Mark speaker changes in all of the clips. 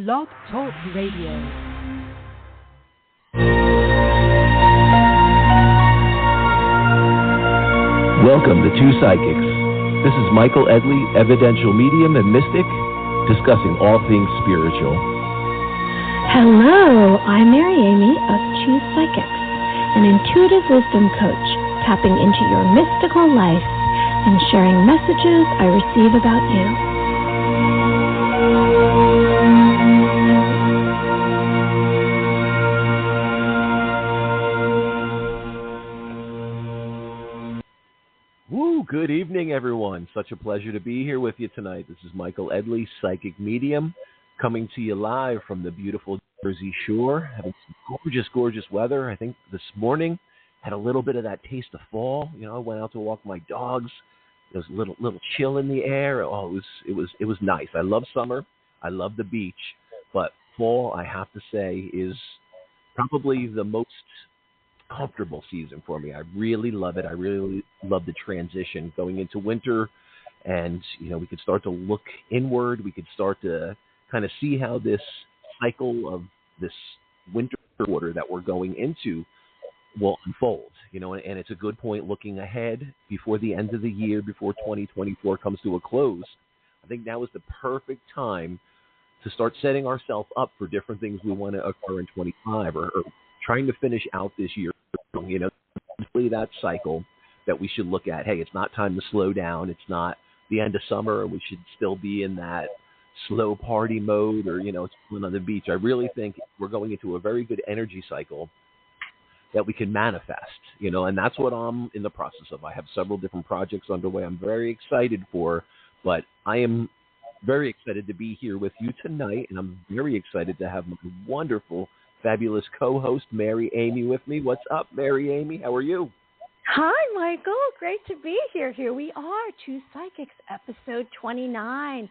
Speaker 1: Blog Talk Radio.
Speaker 2: Welcome to Two Psychics. This is Michael Edley, evidential medium and mystic, discussing all things spiritual.
Speaker 3: Hello, I'm Mary Amy of Two Psychics, an intuitive wisdom coach, tapping into your mystical life and sharing messages I receive about you.
Speaker 2: Good evening, everyone. Such a pleasure to be here with you tonight. This is Michael Edley, psychic medium, coming to you live from the beautiful Jersey Shore, having some gorgeous, gorgeous weather. I think this morning had a little bit of that taste of fall. You know, I went out to walk my dogs. There was a little chill in the air. Oh, it was nice. I love summer. I love the beach, but fall, I have to say, is probably the most comfortable season for me. I really love it. I really love the transition going into winter, and we could start to look inward. We could start to kind of see how this cycle of this winter quarter that we're going into will unfold. And it's a good point looking ahead before the end of the year, before 2024 comes to a close. I think now is the perfect time to start setting ourselves up for different things we want to occur in 25 or trying to finish out this year. That cycle that we should look at. Hey, it's not time to slow down. It's not the end of summer. We should still be in that slow party mode or, chilling on the beach. I really think we're going into a very good energy cycle that we can manifest, and that's what I'm in the process of. I have several different projects underway I'm very excited for, but I am very excited to be here with you tonight, and I'm very excited to have my wonderful, fabulous co-host, Mary Amy, with me. What's up, Mary Amy? How are you?
Speaker 3: Hi, Michael. Great to be here. Here we are, Two Psychics, episode 29,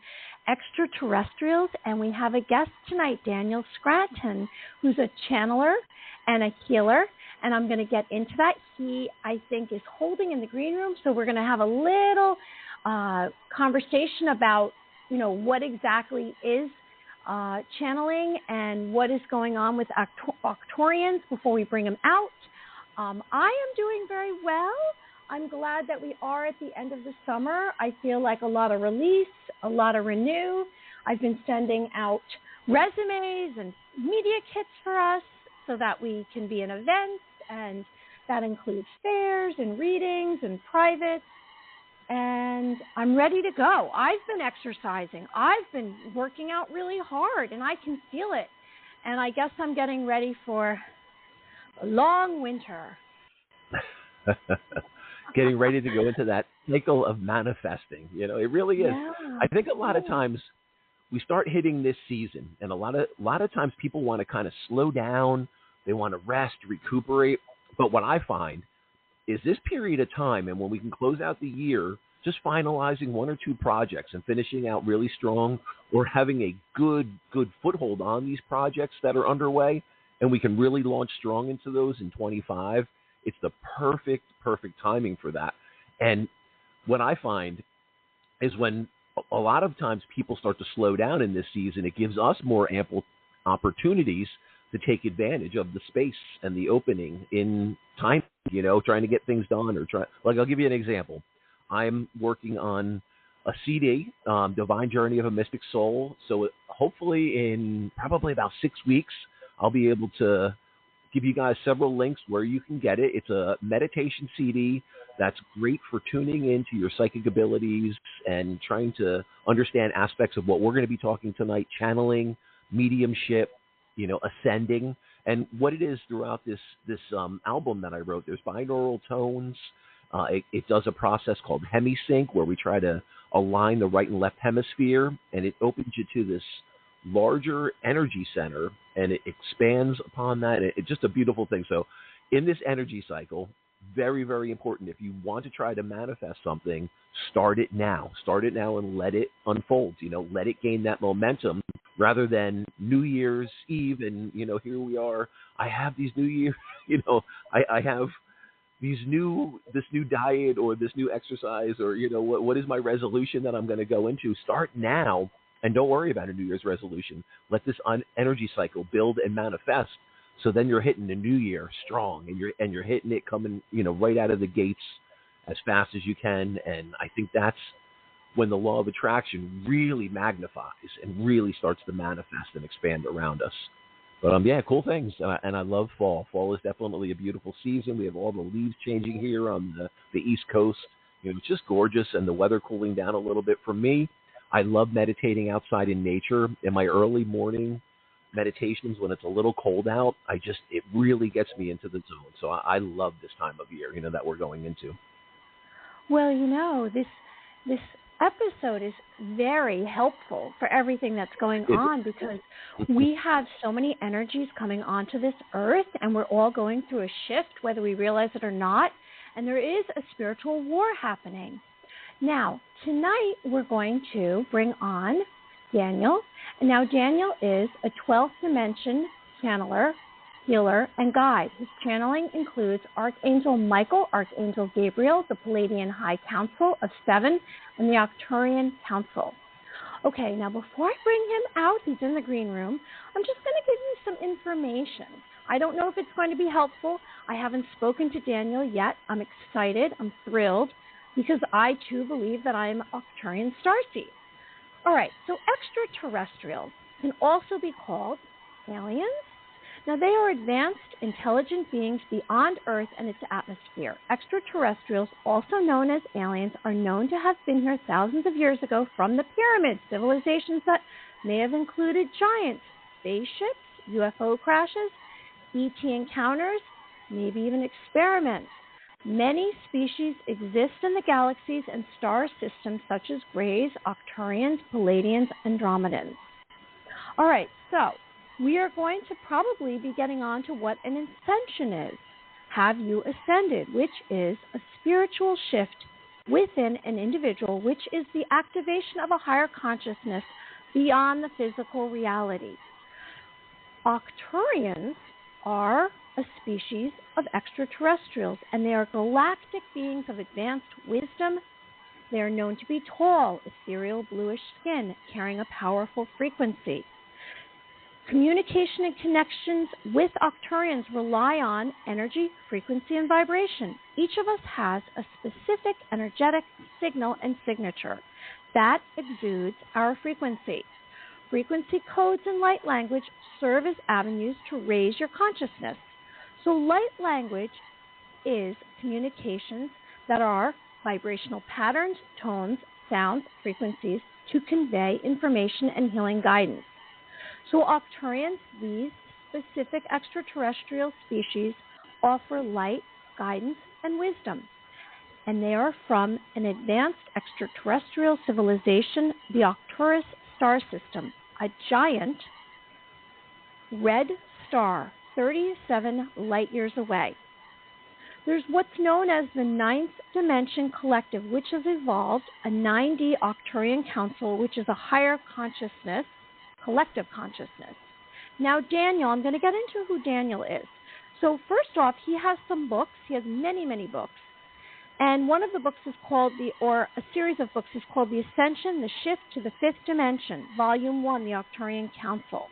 Speaker 3: Extraterrestrials, and we have a guest tonight, Daniel Scranton, who's a channeler and a healer, and I'm going to get into that. He, I think, is holding in the green room, so we're going to have a little conversation about, what exactly is channeling and what is going on with Octorians before we bring them out. I am doing very well. I'm glad that we are at the end of the summer. I feel like a lot of release, a lot of renew. I've been sending out resumes and media kits for us so that we can be in events, and that includes fairs and readings and privates. And I'm ready to go. I've been exercising. I've been working out really hard, and I can feel it. And I guess I'm getting ready for a long winter.
Speaker 2: Getting ready to go into that cycle of manifesting. It really is.
Speaker 3: Yeah.
Speaker 2: I think a lot of times we start hitting this season, and a lot of times people want to kind of slow down. They want to rest, recuperate. But what I find is this period of time, and when we can close out the year, just finalizing one or two projects and finishing out really strong, or having a good foothold on these projects that are underway, and we can really launch strong into those in 25, it's the perfect timing for that. And what I find is when a lot of times people start to slow down in this season, it gives us more ample opportunities to take advantage of the space and the opening in time, trying to get things done I'll give you an example. I'm working on a CD, Divine Journey of a Mystic Soul. So hopefully in probably about 6 weeks, I'll be able to give you guys several links where you can get it. It's a meditation CD that's great for tuning into your psychic abilities and trying to understand aspects of what we're going to be talking tonight, channeling, mediumship, ascending, and what it is throughout this album that I wrote. There's binaural tones. It does a process called hemisync, where we try to align the right and left hemisphere, and it opens you to this larger energy center, and it expands upon that. It's just a beautiful thing. So in this energy cycle, very, very important. If you want to try to manifest something, start it now. Start it now and let it unfold. Let it gain that momentum rather than New Year's Eve and, here we are. I have these New Year, I have this new diet or this new exercise or, what is my resolution that I'm going to go into. Start now And don't worry about a New Year's resolution. Let this energy cycle build and manifest. So then you're hitting the new year strong, and you're hitting it coming, right out of the gates as fast as you can. And I think that's when the law of attraction really magnifies and really starts to manifest and expand around us. But yeah, cool things. And I love fall. Fall is definitely a beautiful season. We have all the leaves changing here on the East Coast. It's just gorgeous, and the weather cooling down a little bit. For me, I love meditating outside in nature. In my early morning meditations, when it's a little cold out, it really gets me into the zone. So I love this time of year, that we're going into.
Speaker 3: Well, this episode is very helpful for everything that's going on, because we have so many energies coming onto this earth, and we're all going through a shift, whether we realize it or not. And there is a spiritual war happening. Now, tonight we're going to bring on Daniel. And now Daniel is a 12th dimension channeler, healer, and guide. His channeling includes Archangel Michael, Archangel Gabriel, the Pleiadian High Council of 7, and the Arcturian Council. Okay, now before I bring him out, he's in the green room, I'm just going to give you some information. I don't know if it's going to be helpful. I haven't spoken to Daniel yet. I'm excited. I'm thrilled, because I, too, believe that I am Arcturian starseed. All right, so extraterrestrials can also be called aliens. Now, they are advanced, intelligent beings beyond Earth and its atmosphere. Extraterrestrials, also known as aliens, are known to have been here thousands of years ago from the pyramids, civilizations that may have included giant spaceships, UFO crashes, ET encounters, maybe even experiments. Many species exist in the galaxies and star systems such as Greys, Arcturians, Pleiadians, Andromedans. All right, so we are going to probably be getting on to what an ascension is. Have you ascended, which is a spiritual shift within an individual, which is the activation of a higher consciousness beyond the physical reality. Arcturians are a species of extraterrestrials, and they are galactic beings of advanced wisdom. They are known to be tall, ethereal, bluish skin, carrying a powerful frequency. Communication and connections with Arcturians rely on energy, frequency, and vibration. Each of us has a specific energetic signal and signature that exudes our frequency. Frequency codes and light language serve as avenues to raise your consciousness. So light language is communications that are vibrational patterns, tones, sounds, frequencies to convey information and healing guidance. So Arcturians, these specific extraterrestrial species, offer light, guidance, and wisdom. And they are from an advanced extraterrestrial civilization, the Arcturus star system, a giant red star 37 light years away. There's what's known as the Ninth Dimension Collective, which has evolved a 9D Arcturian Council, which is a higher consciousness, collective consciousness. Now, Daniel, I'm going to get into who Daniel is. So first off, he has some books. He has many, many books. And one of the books is called, a series of books is called The Ascension, The Shift to the Fifth Dimension, Volume 1, The Arcturian Council.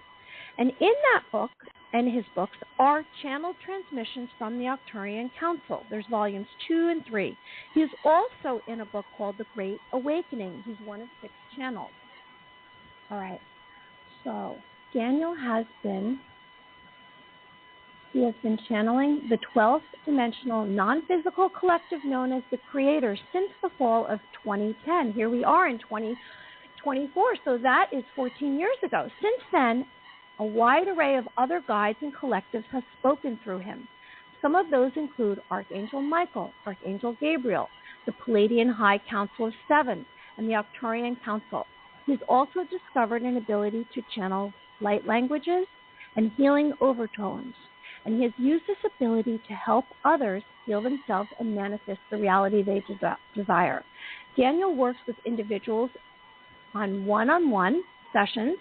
Speaker 3: And in that book and his books are channeled transmissions from the Arcturian Council. There's volumes 2 and 3. He is also in a book called The Great Awakening. He's one of 6 channels. All right. So Daniel has been channeling the 12th dimensional non-physical collective known as the Creator since the fall of 2010. Here we are in 2024, so that is 14 years ago. Since then, a wide array of other guides and collectives have spoken through him. Some of those include Archangel Michael, Archangel Gabriel, the Pleiadian High Council of 7, and the Arcturian Council. He's also discovered an ability to channel light languages and healing overtones, and he has used this ability to help others heal themselves and manifest the reality they desire. Daniel works with individuals on one-on-one sessions,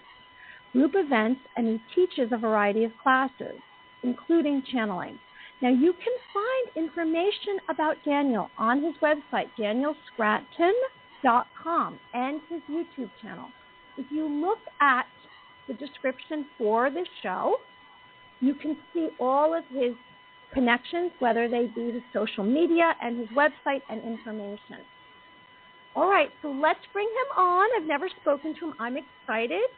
Speaker 3: group events, and he teaches a variety of classes, including channeling. Now, you can find information about Daniel on his website, danielscranton.com, and his YouTube channel. if you look at the description for this show, you can see all of his connections, whether they be his social media and his website and information. All right, so let's bring him on. I've never spoken to him. I'm excited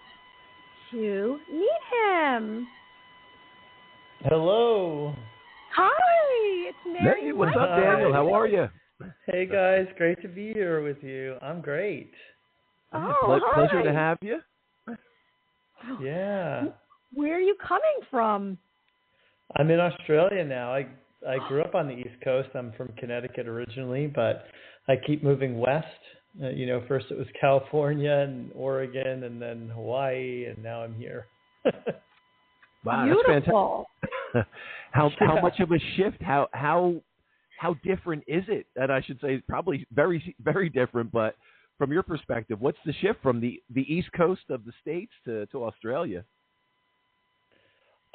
Speaker 3: to meet him.
Speaker 1: Hello.
Speaker 3: Hi, it's Mary.
Speaker 2: Hey, what's up, Daniel? How are you?
Speaker 1: Hey, guys. Great to be here with you. I'm great.
Speaker 2: Pleasure to have you.
Speaker 1: Yeah.
Speaker 3: Where are you coming from?
Speaker 1: I'm in Australia now. I grew up on the East Coast. I'm from Connecticut originally, but I keep moving west. First it was California and Oregon and then Hawaii, and now I'm here.
Speaker 2: Wow,
Speaker 3: beautiful.
Speaker 2: That's fantastic. How much of a shift? How different is it? And I should say probably very, very different, but from your perspective, what's the shift from the East Coast of the States to Australia?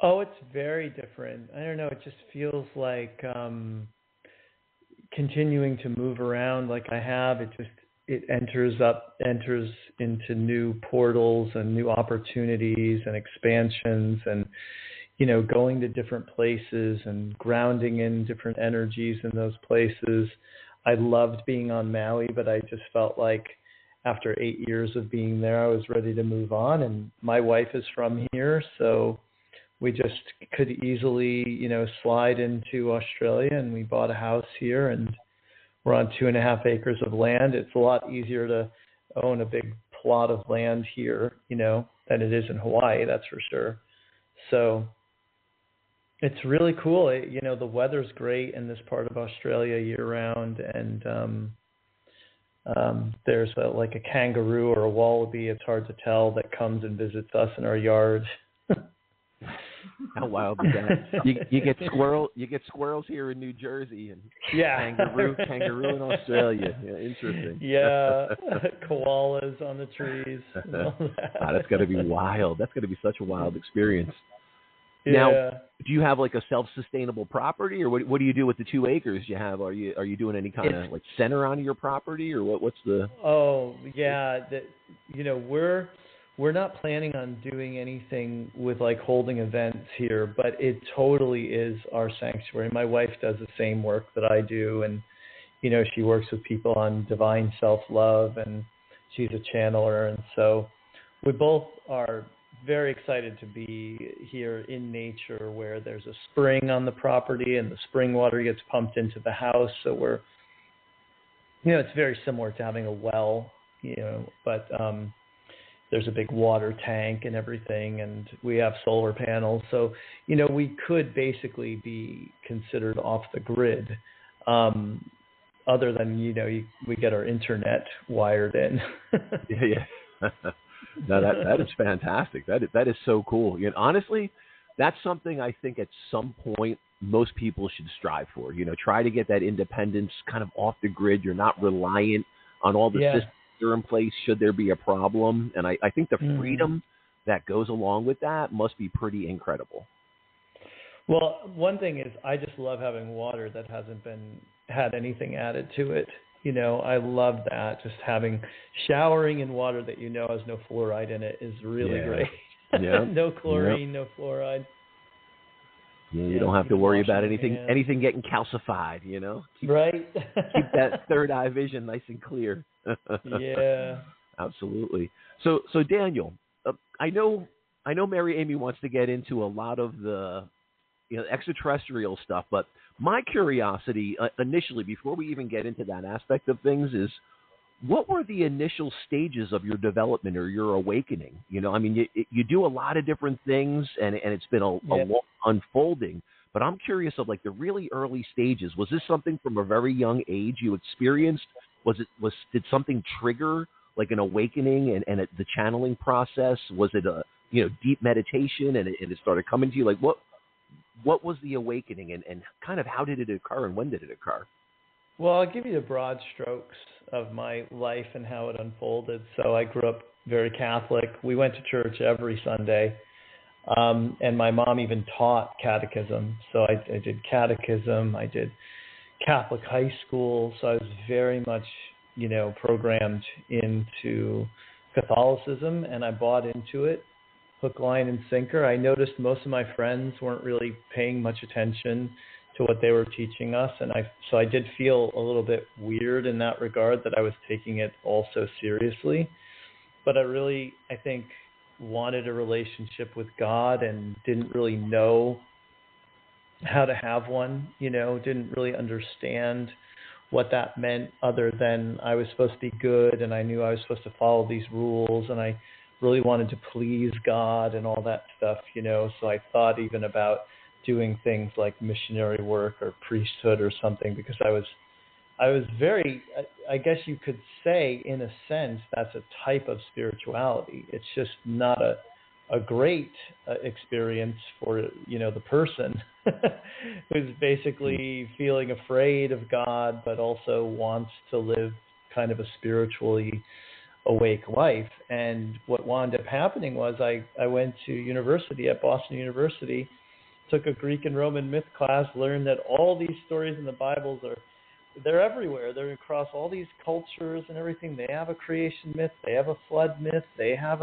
Speaker 1: Oh, it's very different. I don't know. It just feels like continuing to move around like I have. It enters into new portals and new opportunities and expansions and, going to different places and grounding in different energies in those places. I loved being on Maui, but I just felt like after 8 years of being there, I was ready to move on. And my wife is from here, so we just could easily, slide into Australia, and we bought a house here, and we're on 2.5 acres of land. It's a lot easier to own a big plot of land here, than it is in Hawaii, that's for sure. So it's really cool. The weather's great in this part of Australia year round, and there's like a kangaroo or a wallaby, it's hard to tell, that comes and visits us in our yard.
Speaker 2: How wild is that? You get squirrels here in New Jersey, and kangaroo in Australia. Yeah, interesting.
Speaker 1: Yeah, koalas on the trees. And all that.
Speaker 2: Wow, that's got to be wild. That's got to be such a wild experience.
Speaker 1: Yeah.
Speaker 2: Now, do you have like a self-sustainable property, or what do you do with the 2 acres you have? Are you doing any kind of like center on your property, or what's the?
Speaker 1: Oh yeah, we're not planning on doing anything with like holding events here, but it totally is our sanctuary. My wife does the same work that I do, and she works with people on divine self-love, and she's a channeler, and so we both are very excited to be here in nature, where there's a spring on the property and the spring water gets pumped into the house. So we're, it's very similar to having a well, but there's a big water tank and everything, and we have solar panels. So, we could basically be considered off the grid, other than, we get our internet wired in.
Speaker 2: Yeah. No, that is fantastic. That is so cool. Honestly, that's something I think at some point most people should strive for. Try to get that independence kind of off the grid. You're not reliant on all the systems that are in place should there be a problem. And I think the freedom that goes along with that must be pretty incredible.
Speaker 1: Well, one thing is I just love having water that hasn't had anything added to it. I love that. Just showering in water that has no fluoride in it is really great.
Speaker 2: Yeah.
Speaker 1: No chlorine, no fluoride.
Speaker 2: Yeah, you don't have to worry about anything getting calcified,
Speaker 1: Right.
Speaker 2: Keep that third eye vision nice and clear.
Speaker 1: Yeah.
Speaker 2: Absolutely. So Daniel, I know Mary Amy wants to get into a lot of the extraterrestrial stuff, but my curiosity initially, before we even get into that aspect of things, is what were the initial stages of your development or your awakening? You do a lot of different things, and it's been a long unfolding. But I'm curious of like the really early stages. Was this something from a very young age you experienced? Did something trigger like an awakening and the channeling process? Was it a deep meditation and it started coming to you? Like what was the awakening and kind of how did it occur and when did it occur?
Speaker 1: Well, I'll give you the broad strokes of my life and how it unfolded. So I grew up very Catholic. We went to church every Sunday, and my mom even taught catechism. So I did catechism. I did Catholic high school. So I was very much, programmed into Catholicism, and I bought into it, hook, line, and sinker. I noticed most of my friends weren't really paying much attention to what they were teaching us, and so I did feel a little bit weird in that regard, that I was taking it all so seriously. But I think, wanted a relationship with God and didn't really know how to have one, didn't really understand what that meant, other than I was supposed to be good and I knew I was supposed to follow these rules, and I really wanted to please God and all that stuff, So I thought even about doing things like missionary work or priesthood or something, because I was very, I guess you could say, in a sense, that's a type of spirituality. It's just not a great experience for, the person who's basically feeling afraid of God, but also wants to live kind of a spiritually awake life. And what wound up happening was I went to university at Boston University, took a Greek and Roman myth class, learned that all these stories in the Bibles they're everywhere. They're across all these cultures and everything. They have a creation myth. They have a flood myth. They have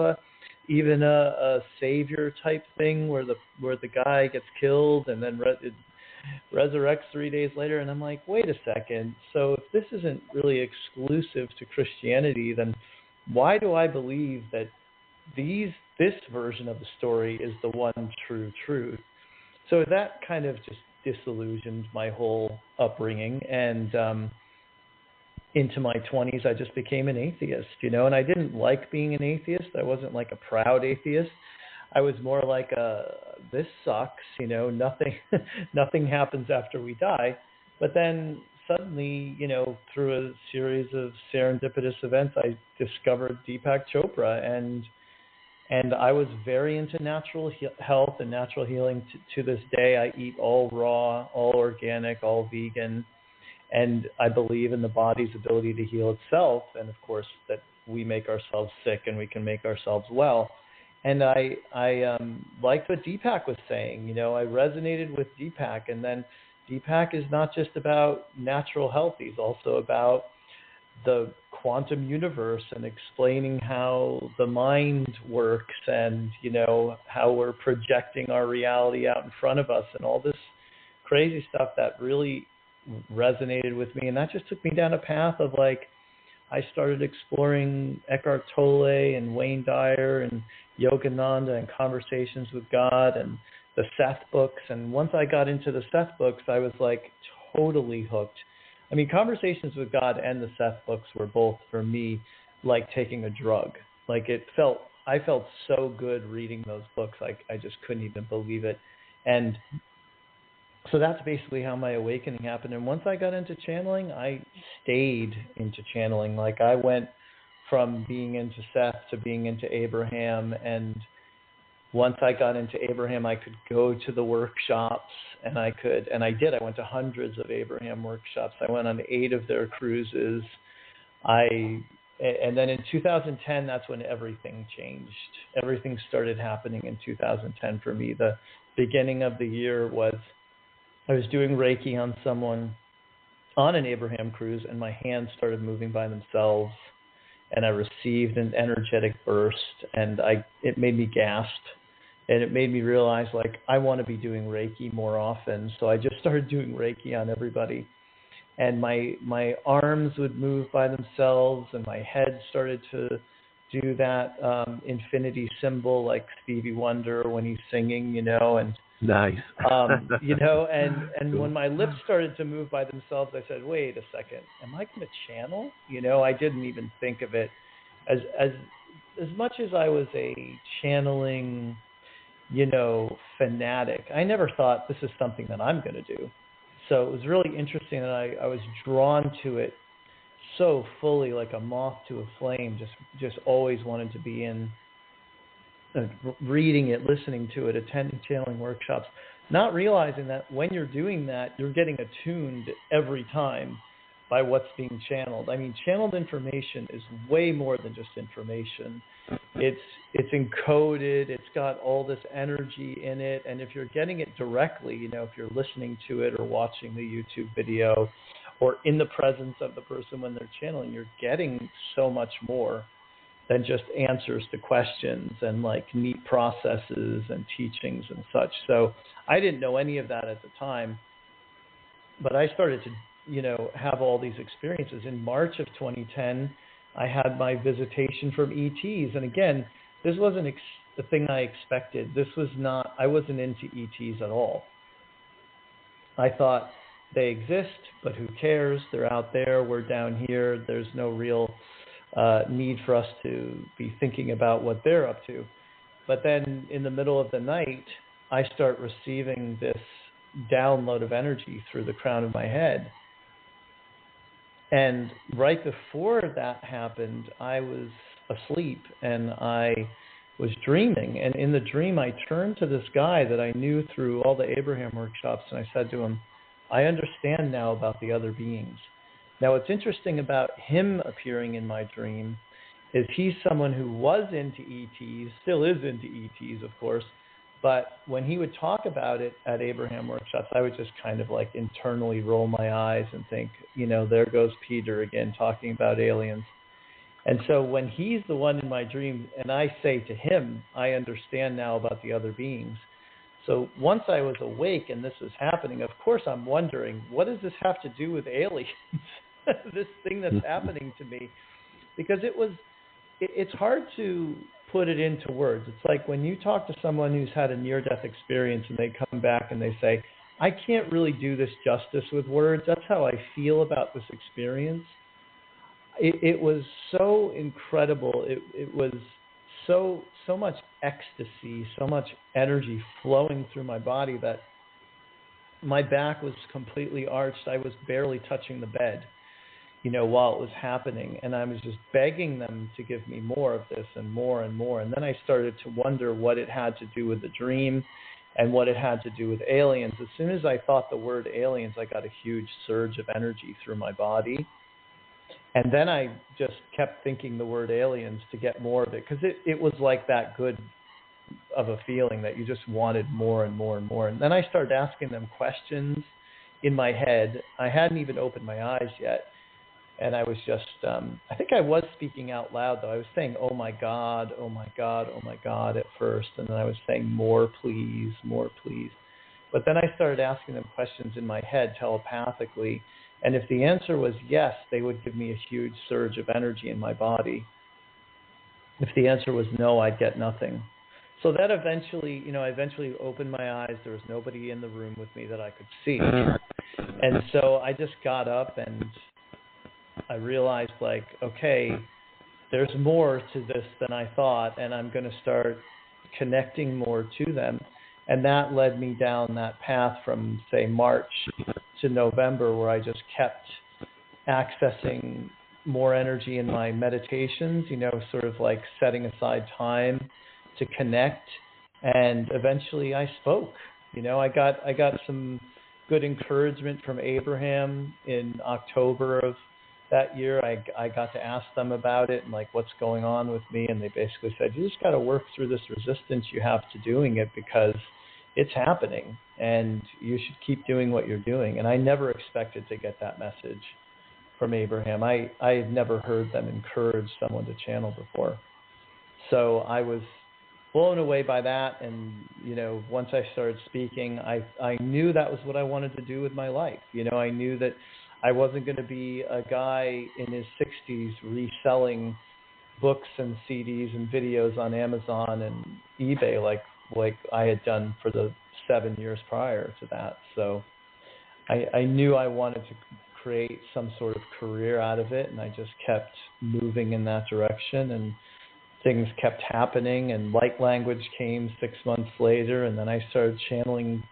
Speaker 1: even a savior type thing where the guy gets killed and then resurrects 3 days later. And I'm like, wait a second. So if this isn't really exclusive to Christianity, then why do I believe that this version of the story is the one true truth? So that kind of just disillusioned my whole upbringing, and into my 20s I just became an atheist, and I didn't like being an atheist. I wasn't like a proud atheist. I was more like this sucks, nothing happens after we die. But then suddenly, through a series of serendipitous events, I discovered Deepak Chopra, and I was very into natural health and natural healing. To this day, I eat all raw, all organic, all vegan, and I believe in the body's ability to heal itself, and of course that we make ourselves sick and we can make ourselves well. And I liked what Deepak was saying. I resonated with Deepak, and then Deepak is not just about natural health; he's also about the quantum universe and explaining how the mind works, and how we're projecting our reality out in front of us, and all this crazy stuff that really resonated with me. And that just took me down a path of I started exploring Eckhart Tolle and Wayne Dyer and Yogananda and Conversations with God and the Seth books. And once I got into the Seth books, I was totally hooked. I mean, Conversations with God and the Seth books were both, for me, like taking a drug. I felt so good reading those books. I just couldn't even believe it. And so that's basically how my awakening happened. And once I got into channeling, I stayed into channeling. I went from being into Seth to being into Abraham. And once I got into Abraham, I could go to the workshops, and I did. I went to hundreds of Abraham workshops. I went on 8 of their cruises. And then in 2010, that's when everything changed. Everything started happening in 2010 for me. The beginning of the year was, I was doing Reiki on someone on an Abraham cruise, and my hands started moving by themselves, and I received an energetic burst, and it made me gasp. And it made me realize, I want to be doing Reiki more often. So I just started doing Reiki on everybody. And my arms would move by themselves, and my head started to do that infinity symbol like Stevie Wonder when he's singing, and
Speaker 2: nice.
Speaker 1: And when my lips started to move by themselves, I said, wait a second, am I going to channel? I didn't even think of it as much as I was a channeling fanatic. I never thought this is something that I'm going to do. So it was really interesting that I was drawn to it so fully, like a moth to a flame, just always wanted to be in reading it, listening to it, attending channeling workshops, not realizing that when you're doing that, you're getting attuned every time by what's being channeled. I mean, channeled information is way more than just information. It's encoded. It's got all this energy in it. And if you're getting it directly, if you're listening to it or watching the YouTube video or in the presence of the person when they're channeling, you're getting so much more. than just answers to questions and like neat processes and teachings and such. So I didn't know any of that at the time, but I started to, have all these experiences. In March of 2010, I had my visitation from ETs. And again, this wasn't the thing I expected. I wasn't into ETs at all. I thought they exist, but who cares? They're out there. We're down here. There's no real need for us to be thinking about what they're up to. But then in the middle of the night, I start receiving this download of energy through the crown of my head. And right before that happened, I was asleep and I was dreaming. And in the dream, I turned to this guy that I knew through all the Abraham workshops, and I said to him, I understand now about the other beings. Now, what's interesting about him appearing in my dream is he's someone who was into ETs, still is into ETs, of course, but when he would talk about it at Abraham workshops, I would just kind of like internally roll my eyes and think, there goes Peter again talking about aliens. And so when he's the one in my dream and I say to him, I understand now about the other beings. So once I was awake and this was happening, of course I'm wondering, what does this have to do with aliens? This thing that's happening to me? Because it's hard to put it into words. It's like when you talk to someone who's had a near-death experience and they come back and they say, I can't really do this justice with words. That's how I feel about this experience. It was so incredible. It was so much ecstasy, so much energy flowing through my body that my back was completely arched. I was barely touching the bed, while it was happening. And I was just begging them to give me more of this and more and more. And then I started to wonder what it had to do with the dream and what it had to do with aliens. As soon as I thought the word aliens, I got a huge surge of energy through my body. And then I just kept thinking the word aliens to get more of it, because it was like that good of a feeling that you just wanted more and more and more. And then I started asking them questions in my head. I hadn't even opened my eyes yet. And I was just, I think I was speaking out loud, though. I was saying, oh, my God, oh, my God, oh, my God at first. And then I was saying, more, please, more, please. But then I started asking them questions in my head telepathically. And if the answer was yes, they would give me a huge surge of energy in my body. If the answer was no, I'd get nothing. So that eventually, I eventually opened my eyes. There was nobody in the room with me that I could see. And so I just got up and I realized, like, okay, there's more to this than I thought, and I'm going to start connecting more to them. And that led me down that path from, say, March to November, where I just kept accessing more energy in my meditations, sort of like setting aside time to connect. And eventually I spoke. I got some good encouragement from Abraham in October of that year. I got to ask them about it and like what's going on with me, and they basically said, you just got to work through this resistance you have to doing it, because it's happening and you should keep doing what you're doing. And I never expected to get that message from Abraham. I had never heard them encourage someone to channel before. So I was blown away by that. And, once I started speaking, I knew that was what I wanted to do with my life. I knew that I wasn't going to be a guy in his 60s reselling books and CDs and videos on Amazon and eBay like I had done for the 7 years prior to that. So I knew I wanted to create some sort of career out of it, and I just kept moving in that direction, and things kept happening, and light language came 6 months later, and then I started channeling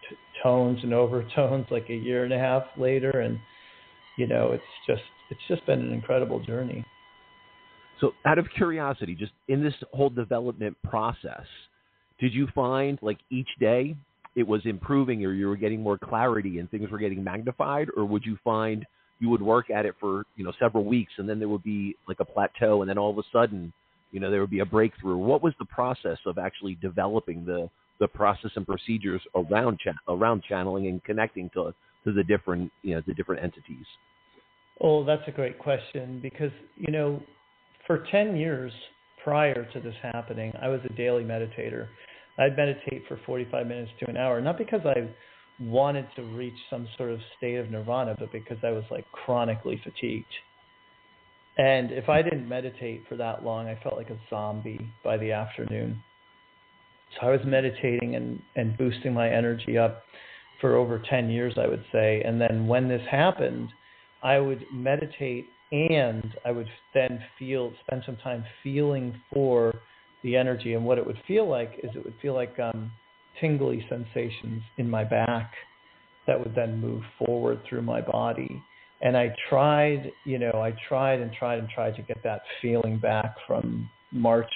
Speaker 1: tones and overtones like a year and a half later, and it's just been an incredible journey.
Speaker 2: So out of curiosity, just in this whole development process, did you find like each day it was improving, or you were getting more clarity and things were getting magnified? Or would you find you would work at it for, several weeks, and then there would be like a plateau, and then all of a sudden, there would be a breakthrough? What was the process of actually developing the process and procedures around channeling and connecting to the different, the different entities?
Speaker 1: Oh, that's a great question, because, for 10 years prior to this happening, I was a daily meditator. I'd meditate for 45 minutes to an hour, not because I wanted to reach some sort of state of nirvana, but because I was like chronically fatigued. And if I didn't meditate for that long, I felt like a zombie by the afternoon. So I was meditating and boosting my energy up for over 10 years, I would say. And then when this happened, I would meditate and I would then spend some time feeling for the energy. And what it would feel like is it would feel like tingly sensations in my back that would then move forward through my body. And I tried to get that feeling back from March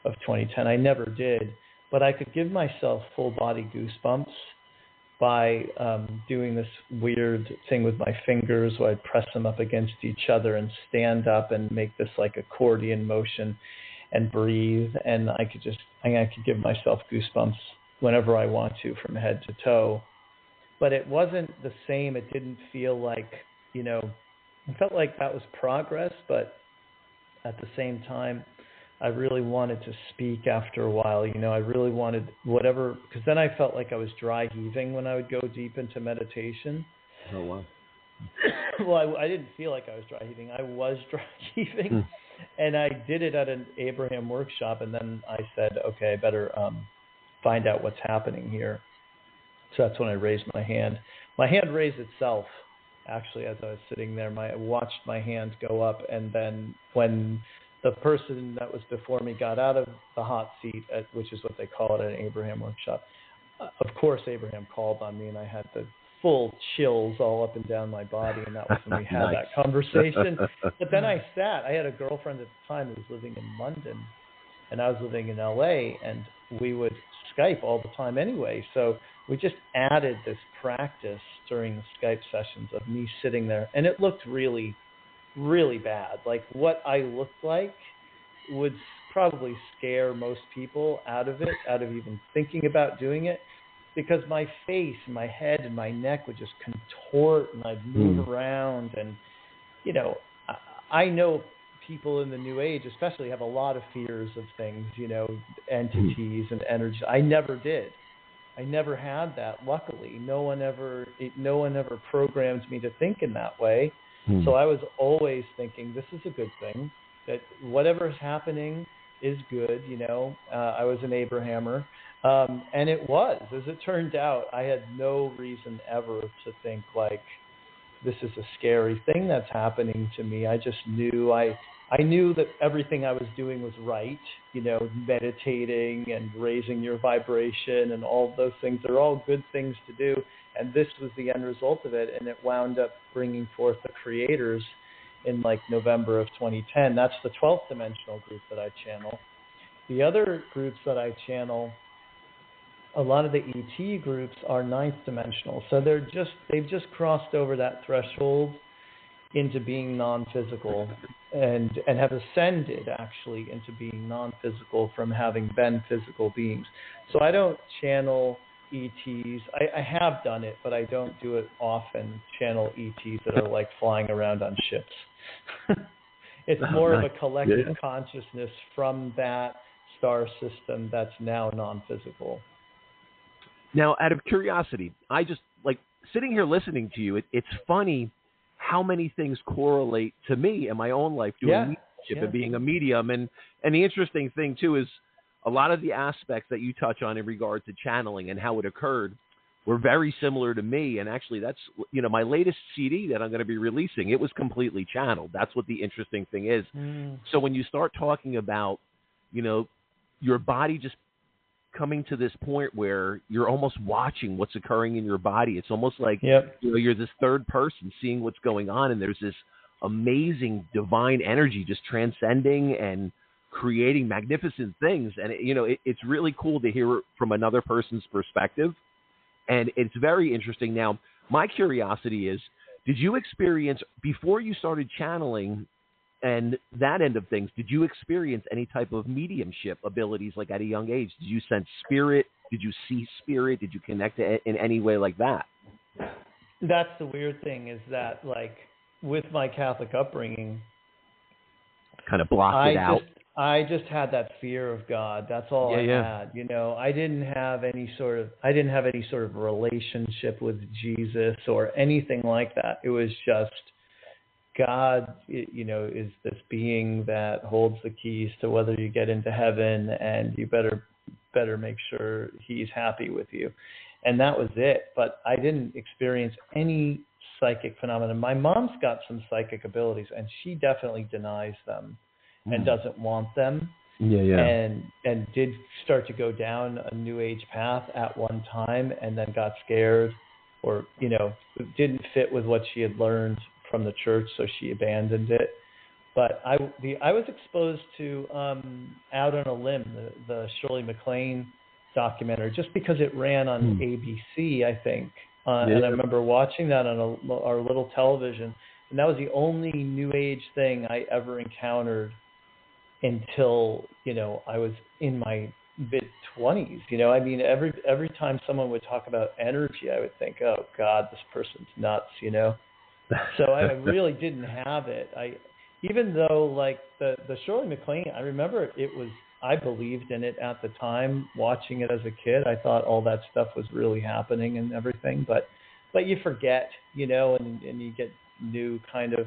Speaker 1: of 2010. I never did, but I could give myself full body goosebumps by doing this weird thing with my fingers where I'd press them up against each other and stand up and make this like accordion motion and breathe. And I could give myself goosebumps whenever I want to from head to toe. But it wasn't the same. It didn't feel like, it felt like that was progress, but at the same time, I really wanted to speak after a while. I really wanted whatever, because then I felt like I was dry heaving when I would go deep into meditation.
Speaker 2: Oh, wow.
Speaker 1: Well, I didn't feel like I was dry heaving. I was dry heaving. And I did it at an Abraham workshop, and then I said, okay, I better find out what's happening here. So that's when I raised my hand. My hand raised itself, actually, as I was sitting there. I watched my hand go up, and then when the person that was before me got out of the hot seat, which is what they call it at an Abraham workshop, of course Abraham called on me, and I had the full chills all up and down my body, and that was when we had that conversation. But then I had a girlfriend at the time who was living in London, and I was living in LA, and we would Skype all the time anyway. So we just added this practice during the Skype sessions of me sitting there, and it looked really, really bad. Like what I looked like would probably scare most people out of even thinking about doing it, because my face and my head and my neck would just contort, and I'd move around. And, I know people in the New Age especially have a lot of fears of things, entities and energy. I never did. I never had that. Luckily, no one ever programmed me to think in that way. So I was always thinking, this is a good thing, that whatever is happening is good. I was an Abrahammer. And it was. As it turned out, I had no reason ever to think like, this is a scary thing that's happening to me. I just knew I knew that everything I was doing was right, meditating and raising your vibration and all of those things. They're all good things to do. And this was the end result of it. And it wound up bringing forth the creators in like November of 2010. That's the 12th dimensional group that I channel. The other groups that I channel, a lot of the ET groups are 9th dimensional. So they've just crossed over that threshold into being non-physical and have ascended actually into being non-physical from having been physical beings. So I don't channel ETs. I have done it, but I don't do it often, channel ETs that are like flying around on ships. It's more of a collective consciousness from that star system that's now non-physical.
Speaker 2: Now, out of curiosity, I just like sitting here listening to you. It's funny how many things correlate to me in my own life doing mediumship and being a medium. And the interesting thing, too, is a lot of the aspects that you touch on in regard to channeling and how it occurred were very similar to me. And actually, that's, my latest CD that I'm going to be releasing, it was completely channeled. That's what the interesting thing is. So when you start talking about, your body just coming to this point where you're almost watching what's occurring in your body. It's almost like you're this third person seeing what's going on, and there's this amazing divine energy just transcending and creating magnificent things. And it's really cool to hear it from another person's perspective, and it's very interesting. Now, my curiosity is, did you experience, before you started channeling and that end of things, did you experience any type of mediumship abilities like at a young age? Did you sense spirit? Did you see spirit? Did you connect to it in any way like that?
Speaker 1: That's the weird thing, is that like with my Catholic upbringing,
Speaker 2: kind of blocked it out.
Speaker 1: I just had that fear of God. That's all I had. You know, I didn't have any sort of relationship with Jesus or anything like that. It was just God, you know, is this being that holds the keys to whether you get into heaven, and you better make sure he's happy with you. And that was it. But I didn't experience any psychic phenomena. My mom's got some psychic abilities, and she definitely denies them and doesn't want them. And did start to go down a new age path at one time, and then got scared, or, you know, it didn't fit with what she had learned from the church, so she abandoned it. But I was exposed to Out on a Limb, the Shirley MacLaine documentary, just because it ran on ABC, I think. And I remember watching that on our little television, and that was the only new age thing I ever encountered until, you know, I was in my mid-20s. You know, I mean, every time someone would talk about energy, I would think, oh God, this person's nuts, you know. So I really didn't have it. Even though, like, the Shirley MacLaine, I remember I believed in it at the time, watching it as a kid. I thought all that stuff was really happening and everything, but you forget, you know, and you get new kind of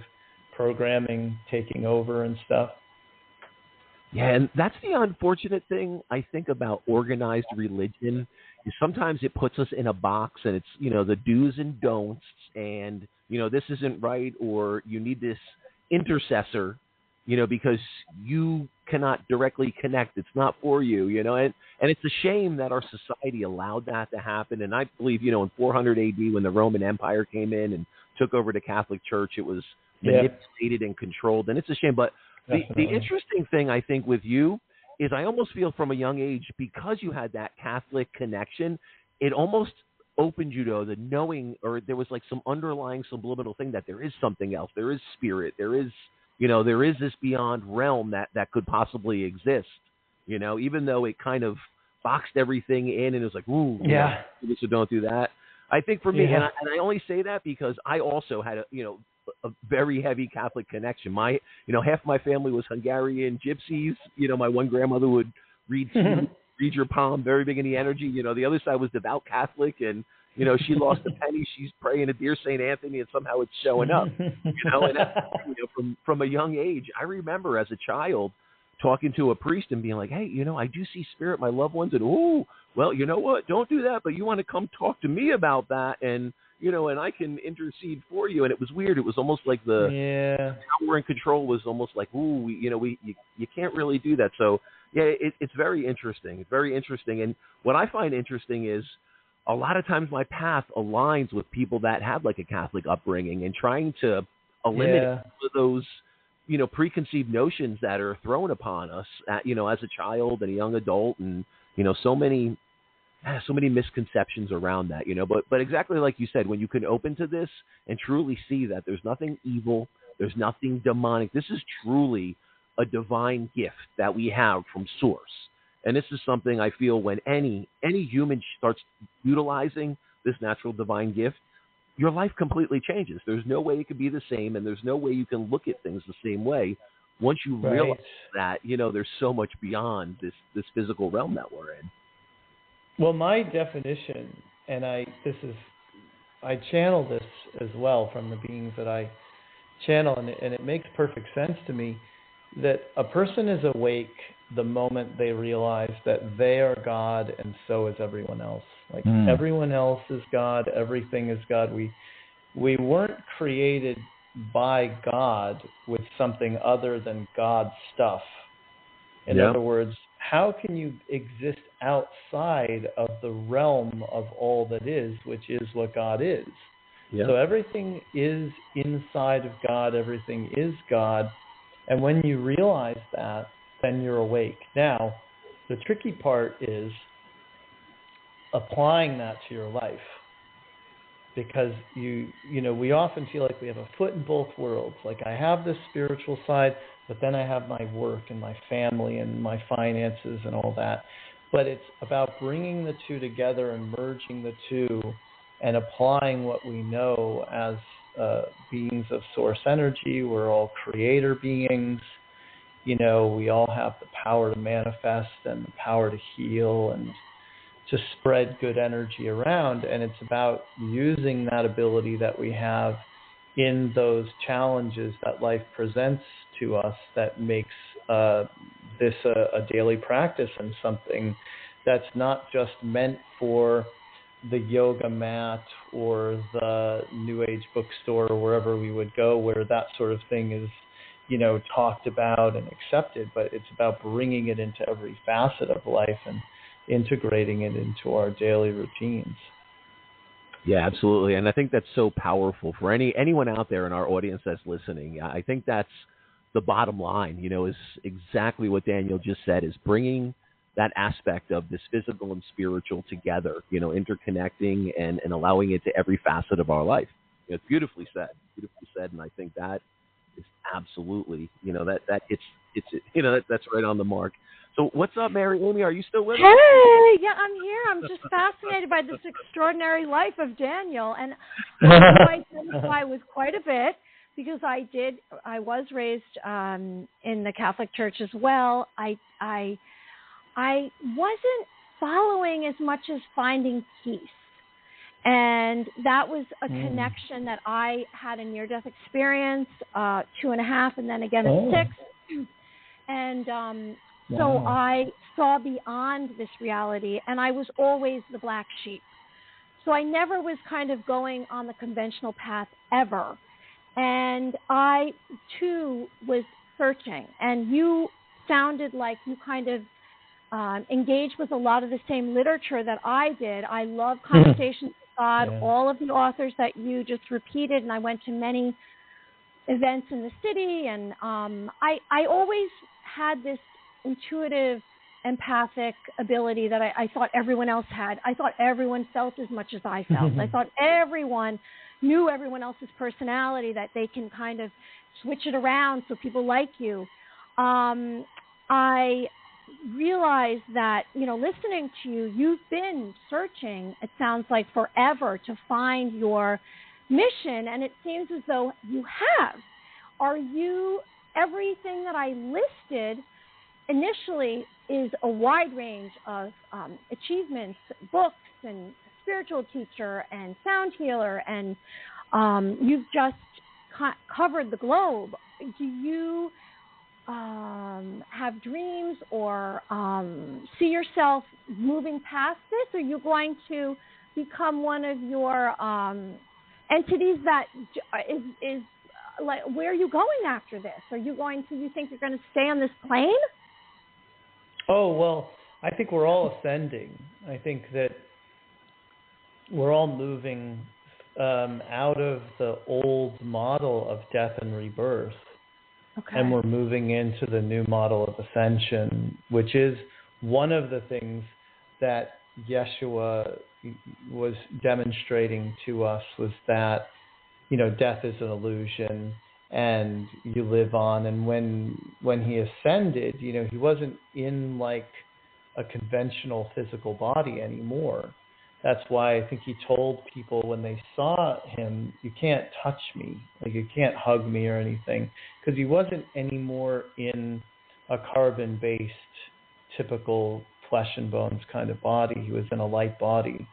Speaker 1: programming taking over and stuff.
Speaker 2: Yeah, and that's the unfortunate thing, I think, about organized religion, is sometimes it puts us in a box, and it's, you know, the do's and don'ts, and, you know, this isn't right, or you need this intercessor, you know, because you cannot directly connect. It's not for you, you know, and it's a shame that our society allowed that to happen. And I believe, you know, in 400 AD, when the Roman Empire came in and took over the Catholic Church, it was manipulated and controlled, and it's a shame. But the interesting thing, I think, with you is I almost feel from a young age, because you had that Catholic connection, it almost opened you to the knowing, or there was like some underlying subliminal thing that there is something else. There is spirit. There is, you know, there is this beyond realm that could possibly exist, you know, even though it kind of boxed everything in and it was like, ooh, yeah, you know, so don't do that. I think for me, and I only say that because I also had a very heavy Catholic connection. Half my family was Hungarian gypsies. You know, my one grandmother would read your palm, very big in the energy. You know, the other side was devout Catholic, and, you know, she lost a penny, she's praying to dear St. Anthony, and somehow it's showing up. You know, and that's, you know, from a young age, I remember as a child talking to a priest and being like, hey, you know, I do see spirit, my loved ones, and, oh, well, you know what, don't do that, but you want to come talk to me about that, and, you know, and I can intercede for you. And it was weird. It was almost like the power and control was almost like, ooh, you can't really do that. So, yeah, it's very interesting. It's very interesting. And what I find interesting is a lot of times my path aligns with people that have like a Catholic upbringing, and trying to eliminate those, you know, preconceived notions that are thrown upon us, you know, as a child and a young adult, and, you know, so many misconceptions around that, you know, but exactly like you said, when you can open to this and truly see that there's nothing evil, there's nothing demonic, this is truly a divine gift that we have from source. And this is something I feel when any human starts utilizing this natural divine gift, your life completely changes. There's no way it could be the same, and there's no way you can look at things the same way once you realize that, you know, there's so much beyond this physical realm that we're in.
Speaker 1: Well, my definition, and I channel this as well from the beings that I channel, and it makes perfect sense to me that a person is awake the moment they realize that they are God, and so is everyone else. Like everyone else is God, everything is God. We weren't created by God with something other than God's stuff. In other words, how can you exist outside of the realm of all that is, which is what God is? So everything is inside of God, everything is God. And when you realize that, then you're awake. Now, the tricky part is applying that to your life. Because you know, we often feel like we have a foot in both worlds. Like, I have this spiritual side, but then I have my work and my family and my finances and all that. But it's about bringing the two together and merging the two and applying what we know as beings of source energy. We're all creator beings. we all have the power to manifest and the power to heal and to spread good energy around. And it's about using that ability that we have in those challenges that life presents to us that makes this a daily practice and something that's not just meant for the yoga mat or the New Age bookstore or wherever we would go where that sort of thing is, talked about and accepted, but it's about bringing it into every facet of life and integrating it into our daily routines.
Speaker 2: Yeah, absolutely. And I think that's so powerful for anyone out there in our audience that's listening. I think that's the bottom line, is exactly what Daniel just said, is bringing that aspect of this physical and spiritual together, interconnecting and allowing it to every facet of our life. It's beautifully said. And I think that is absolutely, that's right on the mark. So what's up, Mary Amy? Are you still with us?
Speaker 3: Hey, yeah, I'm here. I'm just fascinated by this extraordinary life of Daniel. And I identify with quite a bit because I was raised in the Catholic Church as well. I wasn't following as much as finding peace. And that was a connection that I had a near-death experience, 2.5, and then again at 6. And so I saw beyond this reality, and I was always the black sheep. So I never was kind of going on the conventional path ever. And I, too, was searching. And you sounded like you kind of engaged with a lot of the same literature that I did. I love Conversations with God, all of the authors that you just repeated, and I went to many events in the city. And I always had this intuitive, empathic ability that I thought everyone else had. I thought everyone felt as much as I felt. I thought everyone knew everyone else's personality, that they can kind of switch it around so people like you. I realized that, listening to you, you've been searching, it sounds like forever, to find your mission, and it seems as though you have. Are you, everything that I listed initially is a wide range of achievements, books, and spiritual teacher, and sound healer, and you've just covered the globe. Do you have dreams or see yourself moving past this? Are you going to become one of your entities that is like, where are you going after this? Are you you think you're going to stay on this plane?
Speaker 1: Oh, well, I think we're all ascending. I think that we're all moving out of the old model of death and rebirth. Okay. And we're moving into the new model of ascension, which is one of the things that Yeshua was demonstrating to us, was that, death is an illusion and you live on. And when he ascended, he wasn't in like a conventional physical body anymore. That's why I think he told people when they saw him, you can't touch me, like you can't hug me or anything, because he wasn't anymore in a carbon-based, typical flesh and bones kind of body. He was in a light body.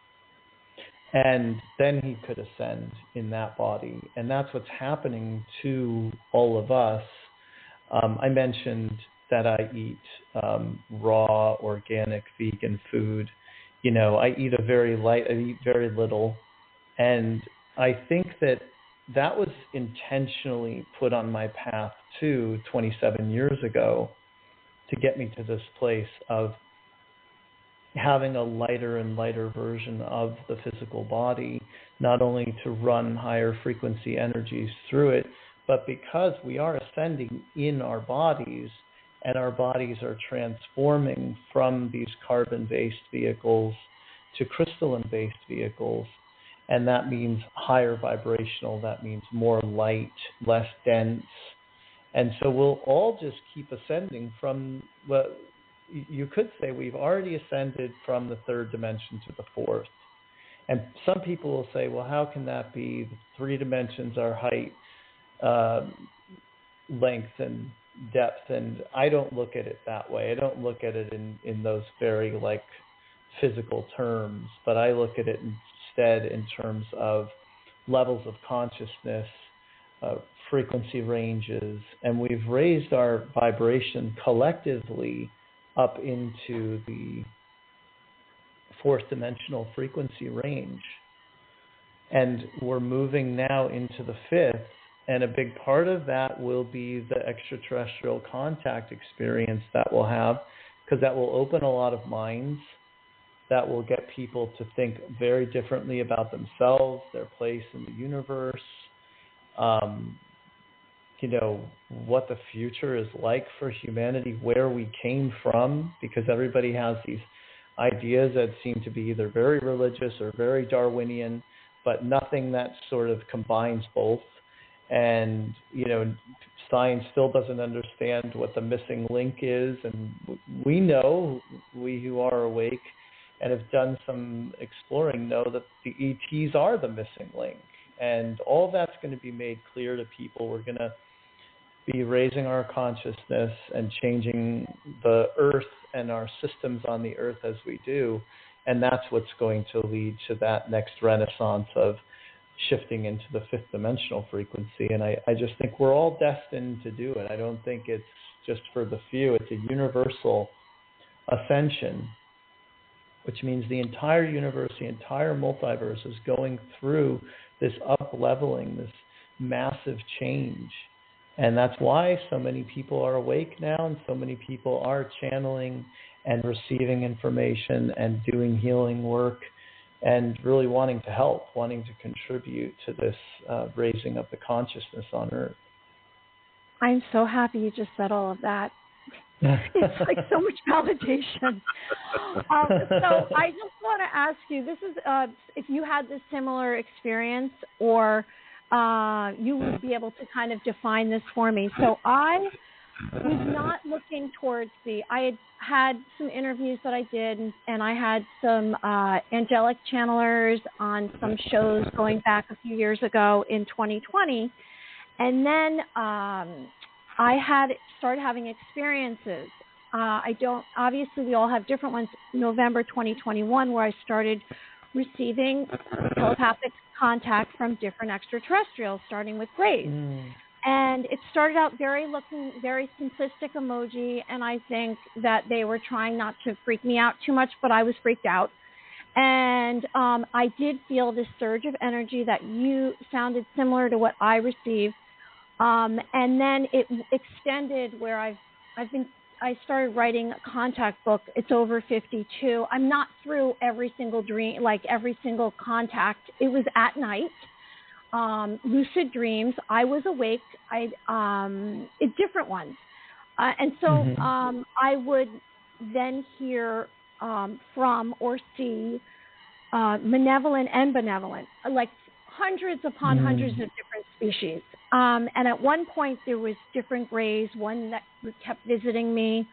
Speaker 1: And then he could ascend in that body. And that's what's happening to all of us. I mentioned that I eat raw, organic, vegan food. I eat I eat very little. And I think that was intentionally put on my path too 27 years ago to get me to this place of having a lighter and lighter version of the physical body, not only to run higher frequency energies through it, but because we are ascending in our bodies, and our bodies are transforming from these carbon-based vehicles to crystalline-based vehicles. And that means higher vibrational, that means more light, less dense. And so we'll all just keep ascending from what you could say we've already ascended from the third dimension to the fourth. And some people will say, well, how can that be? The 3 dimensions are height, length, and depth, and I don't look at it that way. I don't look at it in those very like physical terms, but I look at it instead in terms of levels of consciousness, frequency ranges, and we've raised our vibration collectively up into the fourth dimensional frequency range. And we're moving now into the fifth, and a big part of that will be the extraterrestrial contact experience that we'll have, because that will open a lot of minds. That will get people to think very differently about themselves, their place in the universe, what the future is like for humanity, where we came from, because everybody has these ideas that seem to be either very religious or very Darwinian, but nothing that sort of combines both. And, science still doesn't understand what the missing link is. And we know, we who are awake and have done some exploring, know that the ETs are the missing link. And all that's going to be made clear to people. We're going to be raising our consciousness and changing the earth and our systems on the earth as we do. And that's what's going to lead to that next renaissance of shifting into the fifth dimensional frequency. And I just think we're all destined to do it. I don't think it's just for the few. It's a universal ascension, which means the entire universe, the entire multiverse is going through this up-leveling, this massive change. And that's why so many people are awake now, and so many people are channeling and receiving information and doing healing work and really wanting to help, wanting to contribute to this raising of the consciousness on Earth.
Speaker 3: I'm so happy you just said all of that. It's like so much validation. So I just want to ask you, this is if you had this similar experience, or you would be able to kind of define this for me. So I was not looking towards I had some interviews that I did, and I had some angelic channelers on some shows going back a few years ago in 2020. And then I had started having experiences. Obviously we all have different ones. November 2021, where I started receiving telepathic contact from different extraterrestrials, starting with Grace. And it started out looking very simplistic emoji, and I think that they were trying not to freak me out too much, but I was freaked out. And I did feel this surge of energy that you sounded similar to what I received. And then it extended where I started writing a contact book. It's over 52. I'm not through every single dream, like every single contact. It was at night. Lucid dreams. I was awake. Different ones. And so I would then hear from or see malevolent and benevolent, like hundreds upon hundreds of different species. And at one point there was different grays, one that kept visiting me.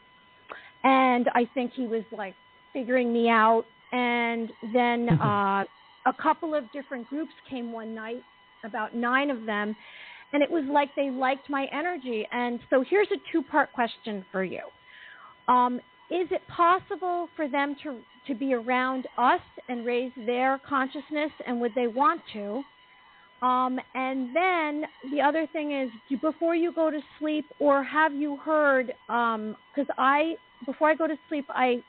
Speaker 3: And I think he was like figuring me out. And then a couple of different groups came one night, about 9 of them. And it was like they liked my energy. And so here's a 2-part question for you. Is it possible for them to be around us and raise their consciousness, and would they want to? And then the other thing is, before you go to sleep, or have you heard, because before I go to sleep, I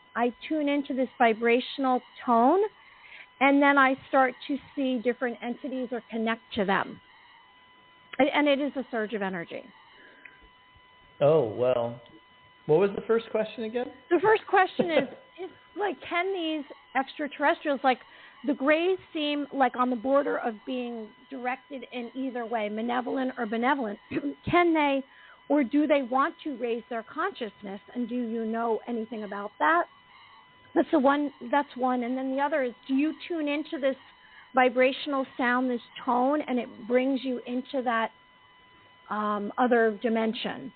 Speaker 3: tune into this vibrational tone, and then I start to see different entities or connect to them. And it is a surge of energy.
Speaker 1: Oh, well, what was the first question again?
Speaker 3: The first question is can these extraterrestrials, like the Greys seem like on the border of being directed in either way, malevolent or benevolent, can they, or do they want to raise their consciousness? And do you know anything about that? That's one. And then the other is, do you tune into this vibrational sound, this tone, and it brings you into that other dimension?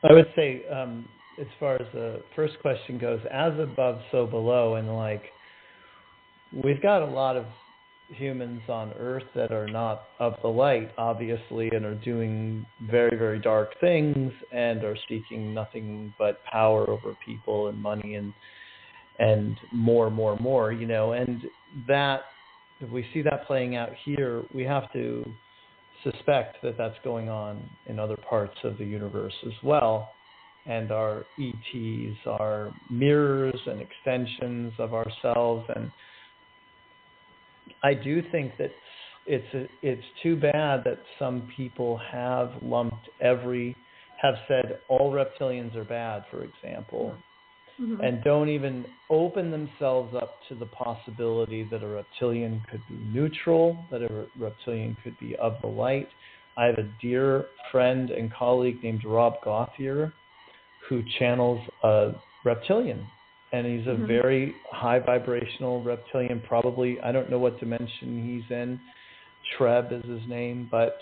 Speaker 1: I would say, as far as the first question goes, as above, so below, and like we've got a lot of humans on Earth that are not of the light, obviously, and are doing very, very dark things and are seeking nothing but power over people and money and more, and that, if we see that playing out here, we have to suspect that that's going on in other parts of the universe as well. And our ETs are mirrors and extensions of ourselves. And I do think that it's too bad that some people have said all reptilians are bad, for example, and don't even open themselves up to the possibility that a reptilian could be neutral, that a reptilian could be of the light. I have a dear friend and colleague named Rob Gauthier who channels a reptilian, and he's a very high vibrational reptilian, probably, I don't know what dimension he's in, Treb is his name, but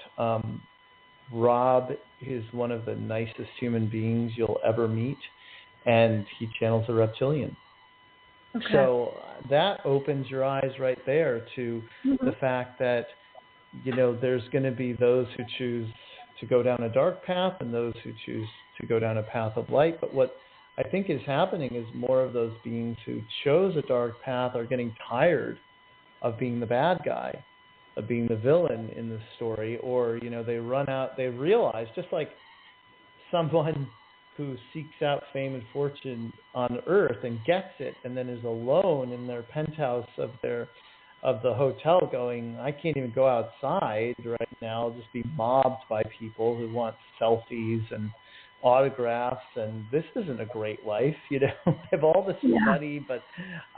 Speaker 1: Rob is one of the nicest human beings you'll ever meet, and he channels a reptilian. Okay. So that opens your eyes right there to the fact that, there's going to be those who choose to go down a dark path and those who choose to go down a path of light. But what I think is happening is more of those beings who chose a dark path are getting tired of being the bad guy, of being the villain in the story, or, they realize, just like someone who seeks out fame and fortune on Earth and gets it, and then is alone in their penthouse of the hotel going, I can't even go outside right now. I'll just be mobbed by people who want selfies and autographs, and this isn't a great life. I have all this money,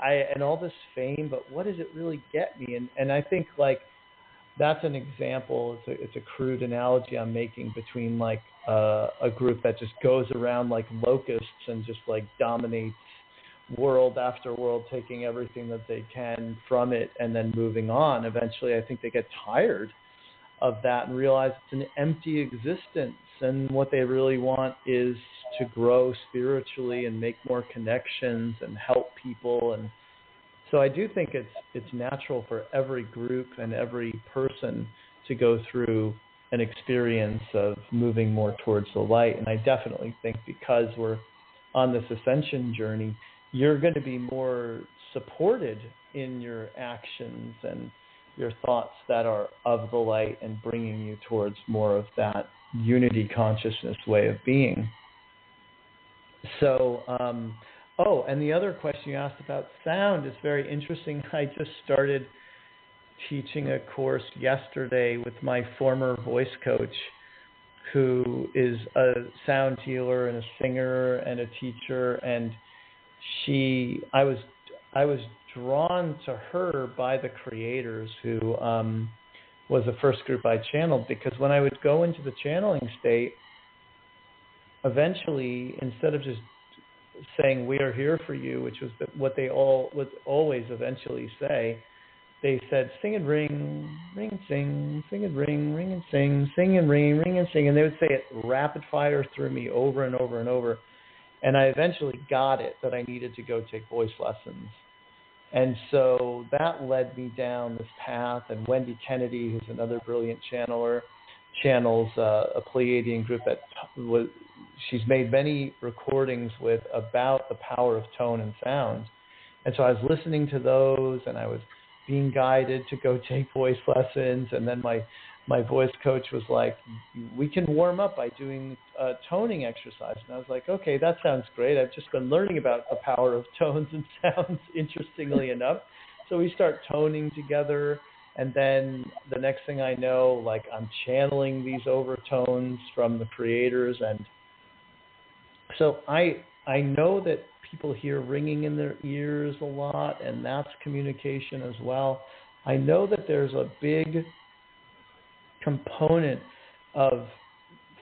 Speaker 1: and all this fame, but what does it really get me? And I think that's an example. It's a crude analogy I'm making between a group that just goes around like locusts and just dominates world after world, taking everything that they can from it and then moving on. Eventually, I think they get tired of that and realize it's an empty existence, and what they really want is to grow spiritually and make more connections and help people. And so I do think it's natural for every group and every person to go through an experience of moving more towards the light. And I definitely think because we're on this ascension journey, you're going to be more supported in your actions and your thoughts that are of the light and bringing you towards more of that unity consciousness way of being. So, and the other question you asked about sound is very interesting. I just started teaching a course yesterday with my former voice coach, who is a sound healer and a singer and a teacher, and I was drawn to her by the creators, who was the first group I channeled, because when I would go into the channeling state, eventually, instead of just saying, "We are here for you," which was what they would always eventually say, they said, "Sing and ring, ring and sing, sing and ring, ring and sing, sing and ring and sing." And they would say it rapid fire through me over and over and over. And I eventually got it, that I needed to go take voice lessons. And so that led me down this path. And Wendy Kennedy, who's another brilliant channeler, channels a Pleiadian group that she's made many recordings with about the power of tone and sound. And so I was listening to those, and I was being guided to go take voice lessons. And then my voice coach was like, "We can warm up by doing a toning exercise." And I was like, "Okay, that sounds great. I've just been learning about the power of tones and sounds, interestingly enough." So we start toning together. And then the next thing I know, I'm channeling these overtones from the creators. And so I know that people hear ringing in their ears a lot, and that's communication as well. I know that there's a big component of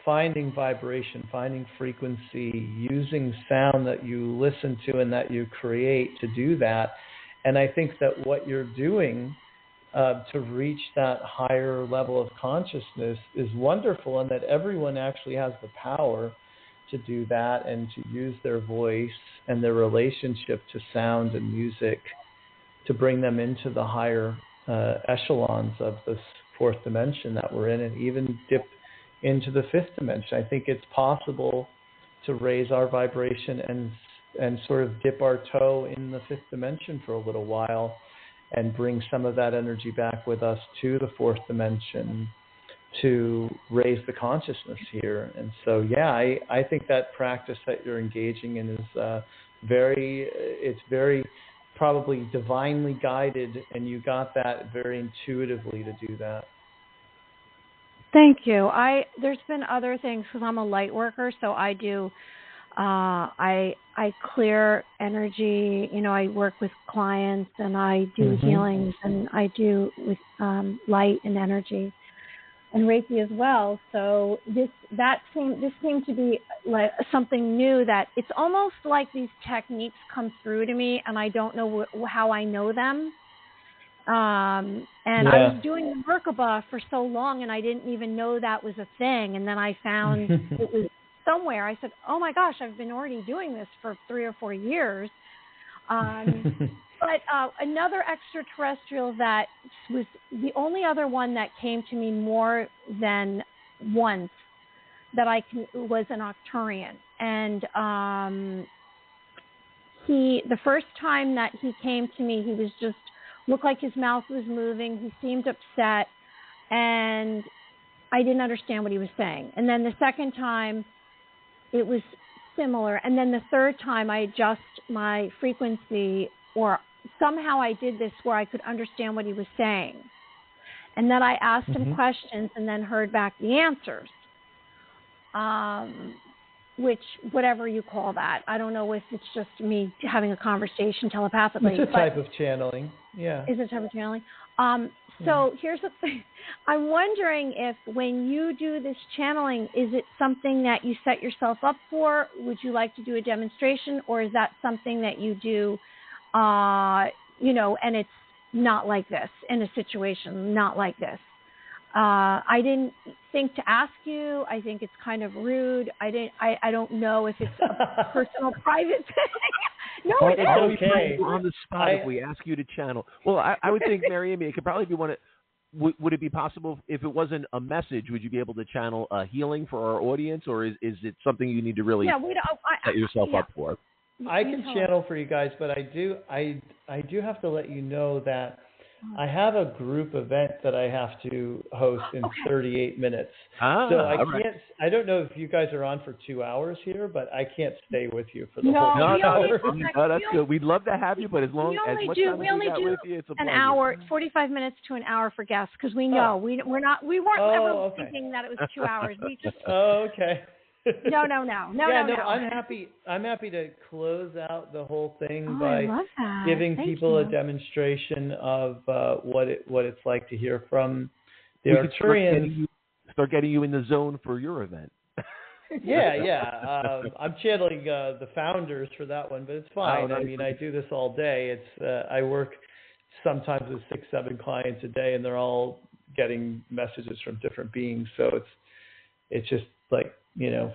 Speaker 1: finding vibration, finding frequency, using sound that you listen to and that you create to do that. And I think that what you're doing to reach that higher level of consciousness is wonderful, and that everyone actually has the power to do that and to use their voice and their relationship to sound and music to bring them into the higher echelons of this fourth dimension that we're in, and even dip into the fifth dimension. I think it's possible to raise our vibration and sort of dip our toe in the fifth dimension for a little while and bring some of that energy back with us to the fourth dimension to raise the consciousness here. And so, yeah, I think that practice that you're engaging in is very probably divinely guided, and you got that very intuitively to do that.
Speaker 3: Thank you. There's been other things because I'm a light worker, so I do. I clear energy. I work with clients, and I do healings, and I do with light and energy, and Reiki as well. So this came to be like something new. That it's almost like these techniques come through to me, and I don't know how I know them. I was doing the Merkaba for so long, and I didn't even know that was a thing. And then I found it was somewhere. I said, "Oh my gosh, I've been already doing this for 3 or 4 years." But another extraterrestrial that was the only other one that came to me more than once that was an Arcturian, and the first time that he came to me, he was just looked like his mouth was moving. He seemed upset, and I didn't understand what he was saying. And then the second time, it was similar. And then the third time, I adjust my frequency, or somehow I did this where I could understand what he was saying. And then I asked him questions and then heard back the answers, which, whatever you call that. I don't know if it's just me having a conversation telepathically.
Speaker 1: It's a type of channeling. Yeah.
Speaker 3: Is it a type of channeling? So here's the thing. I'm wondering if when you do this channeling, is it something that you set yourself up for? Would you like to do a demonstration, or is that something that you do, and it's not like this, in a situation not like this? I didn't think to ask you. I think it's kind of rude. I don't know if it's a personal, private thing. No, it is.
Speaker 1: Okay.
Speaker 2: On the spot, if we ask you to channel. Well, I would think, Mary Amy, it could probably be one of. Would it be possible, if it wasn't a message, would you be able to channel a healing for our audience, or is it something you need to really set yourself up for?
Speaker 1: I can channel for you guys, but I do have to let you know that I have a group event that I have to host in 38 minutes. So I can't. Right. I don't know if you guys are on for 2 hours here, but I can't stay with you for the whole 2 hours.
Speaker 2: No, that's good. We'd love to have you, but as much time as we got with you, it's a pleasure.
Speaker 3: An hour, 45 minutes to an hour for guests, because we know we weren't ever thinking that it was 2 hours. We just.
Speaker 1: Oh, okay.
Speaker 3: No.
Speaker 1: I'm happy to close out the whole thing by giving people a demonstration of what it's like to hear from the Arcturians.
Speaker 2: Start getting you in the zone for your event.
Speaker 1: Yeah. I'm channeling the founders for that one, but it's fine. I mean, I do this all day. It's I work sometimes with 6-7 clients a day, and they're all getting messages from different beings. So it's just like,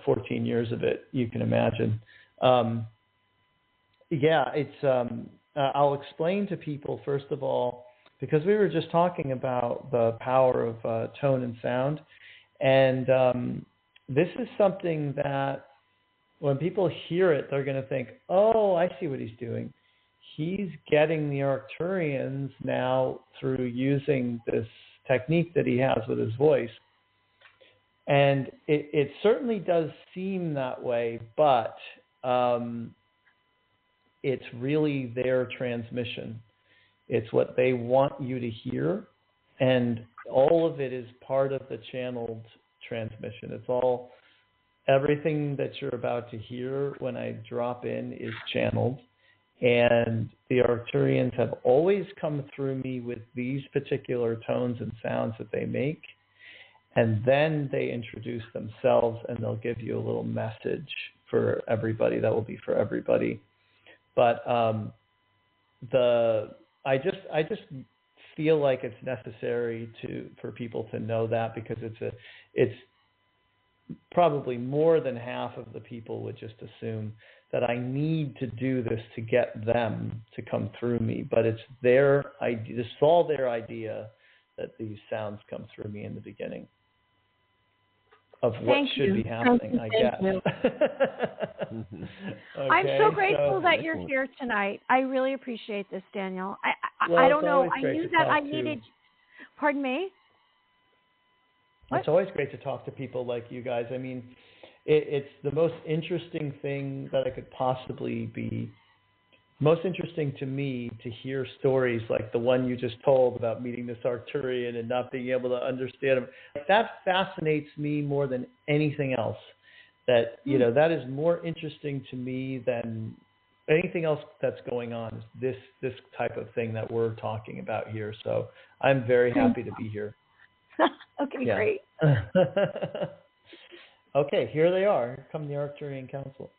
Speaker 1: 14 years of it, you can imagine. It's I'll explain to people, first of all, because we were just talking about the power of tone and sound. And this is something that when people hear it, they're going to think, oh, I see what he's doing. He's getting the Arcturians now through using this technique that he has with his voice. And it certainly does seem that way, but it's really their transmission. It's what they want you to hear, and all of it is part of the channeled transmission. Everything that you're about to hear when I drop in is channeled, and the Arcturians have always come through me with these particular tones and sounds that they make. And then they introduce themselves, and they'll give you a little message for everybody. That will be for everybody. But I just feel like it's necessary for people to know that, because it's probably more than half of the people would just assume that I need to do this to get them to come through me, but it's their idea, it's all their idea that these sounds come through me in the beginning of what should be happening, I guess.
Speaker 3: Okay, I'm so grateful that you're here tonight. I really appreciate this, Daniel. I don't know. I knew that I needed. Pardon me? What?
Speaker 1: It's always great to talk to people like you guys. I mean, it's the most interesting thing that I could possibly be. Most interesting to me to hear stories like the one you just told about meeting this Arcturian and not being able to understand him. That fascinates me more than anything else. That, you know, that is more interesting to me than anything else that's going on. This type of thing that we're talking about here. So I'm very happy to be here.
Speaker 3: Okay, great.
Speaker 1: Okay, here they are. Here come the Arcturian Council.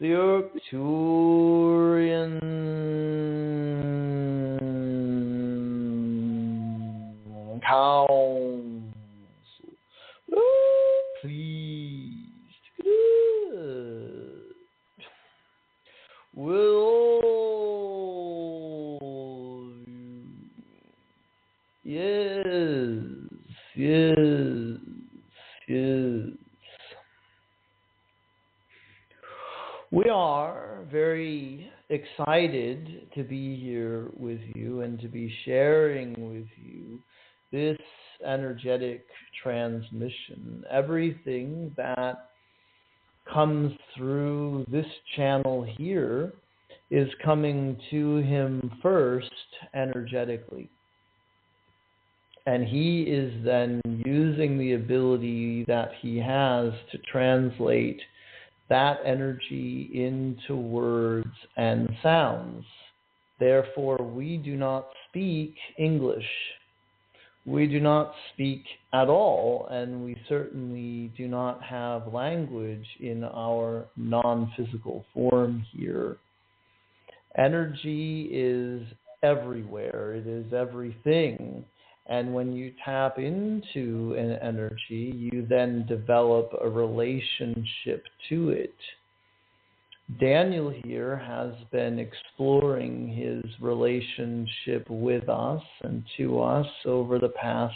Speaker 1: The Arcturian Council. Pleased. Good. Will you? Yes. We are very excited to be here with you and to be sharing with you this energetic transmission. Everything that comes through this channel here is coming to him first energetically. And he is then using the ability that he has to translate that energy into words and sounds. Therefore, we do not speak English. We do not speak at all, and we certainly do not have language in our non-physical form here. Energy is everywhere. It is everything. And when you tap into an energy, you then develop a relationship to it. Daniel here has been exploring his relationship with us and to us over the past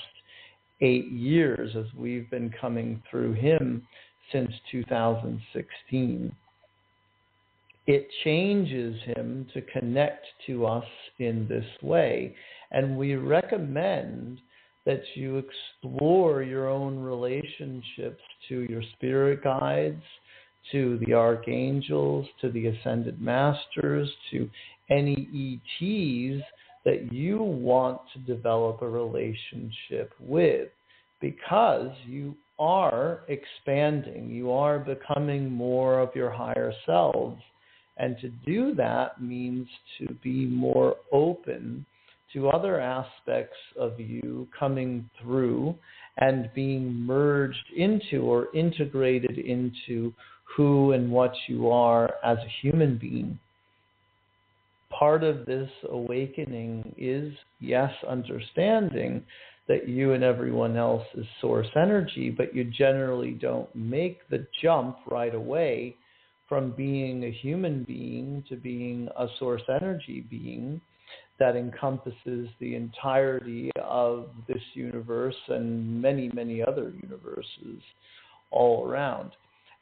Speaker 1: 8 years as we've been coming through him since 2016. It changes him to connect to us in this way. And we recommend that you explore your own relationships to your spirit guides, to the archangels, to the ascended masters, to any ETs that you want to develop a relationship with, because you are expanding, you are becoming more of your higher selves. And to do that means to be more open to other aspects of you coming through and being merged into or integrated into who and what you are as a human being. Part of this awakening is, yes, understanding that you and everyone else is source energy, but you generally don't make the jump right away from being a human being to being a source energy being that encompasses the entirety of this universe and many, many other universes all around.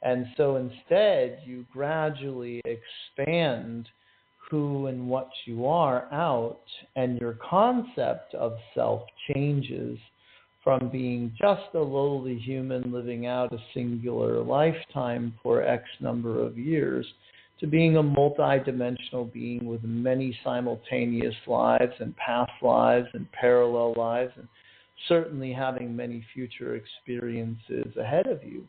Speaker 1: And so instead, you gradually expand who and what you are out, and your concept of self changes from being just a lowly human living out a singular lifetime for X number of years to being a multidimensional being with many simultaneous lives and past lives and parallel lives, and certainly having many future experiences ahead of you.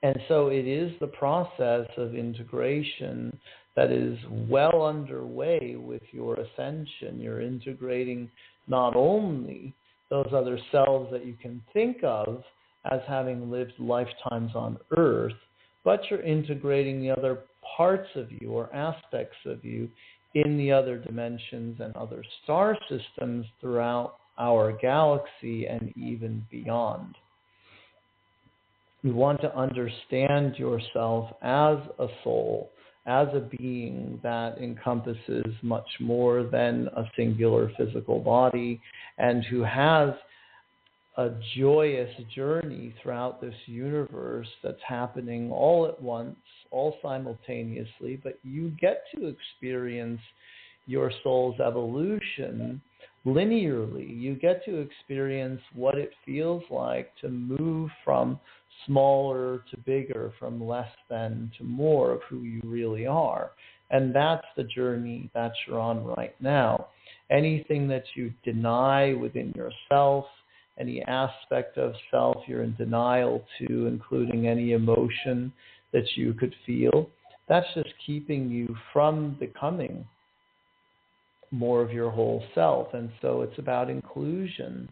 Speaker 1: And so it is the process of integration that is well underway with your ascension. You're integrating not only those other selves that you can think of as having lived lifetimes on Earth, but you're integrating the other parts of you or aspects of you in the other dimensions and other star systems throughout our galaxy and even beyond. You want to understand yourself as a soul, as a being that encompasses much more than a singular physical body, and who has a joyous journey throughout this universe that's happening all at once, all simultaneously, but you get to experience your soul's evolution linearly. You get to experience what it feels like to move from smaller to bigger, from less than to more of who you really are. And that's the journey that you're on right now. Anything that you deny within yourself, any aspect of self you're in denial to, including any emotion that you could feel, that's just keeping you from becoming more of your whole self. And so it's about inclusion.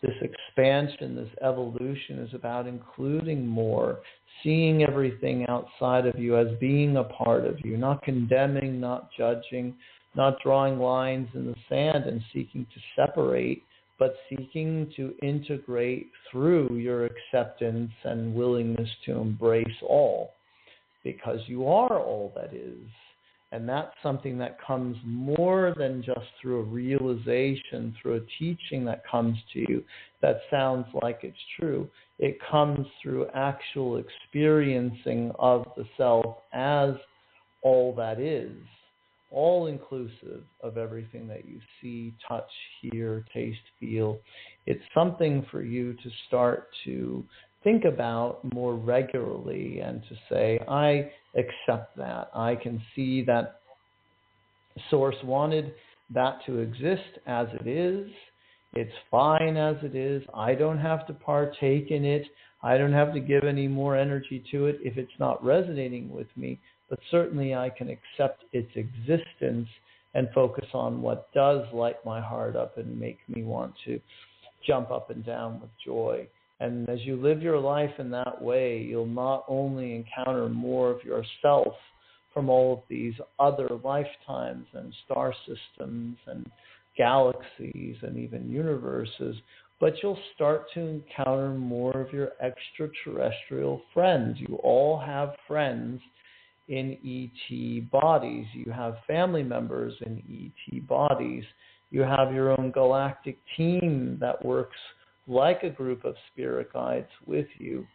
Speaker 1: This expansion, this evolution is about including more, seeing everything outside of you as being a part of you, not condemning, not judging, not drawing lines in the sand and seeking to separate, but seeking to integrate through your acceptance and willingness to embrace all, because you are all that is. And that's something that comes more than just through a realization, through a teaching that comes to you that sounds like it's true. It comes through actual experiencing of the self as all that is, all inclusive of everything that you see, touch, hear, taste, feel. It's something for you to start to think about more regularly and to say, I accept that. I can see that Source wanted that to exist as it is. It's fine as it is. I don't have to partake in it. I don't have to give any more energy to it if it's not resonating with me. But certainly I can accept its existence and focus on what does light my heart up and make me want to jump up and down with joy. And as you live your life in that way, you'll not only encounter more of yourself from all of these other lifetimes and star systems and galaxies and even universes, but you'll start to encounter more of your extraterrestrial friends. You all have friends in ET bodies. You have family members in ET bodies. You have your own galactic team that works like a group of spirit guides with you.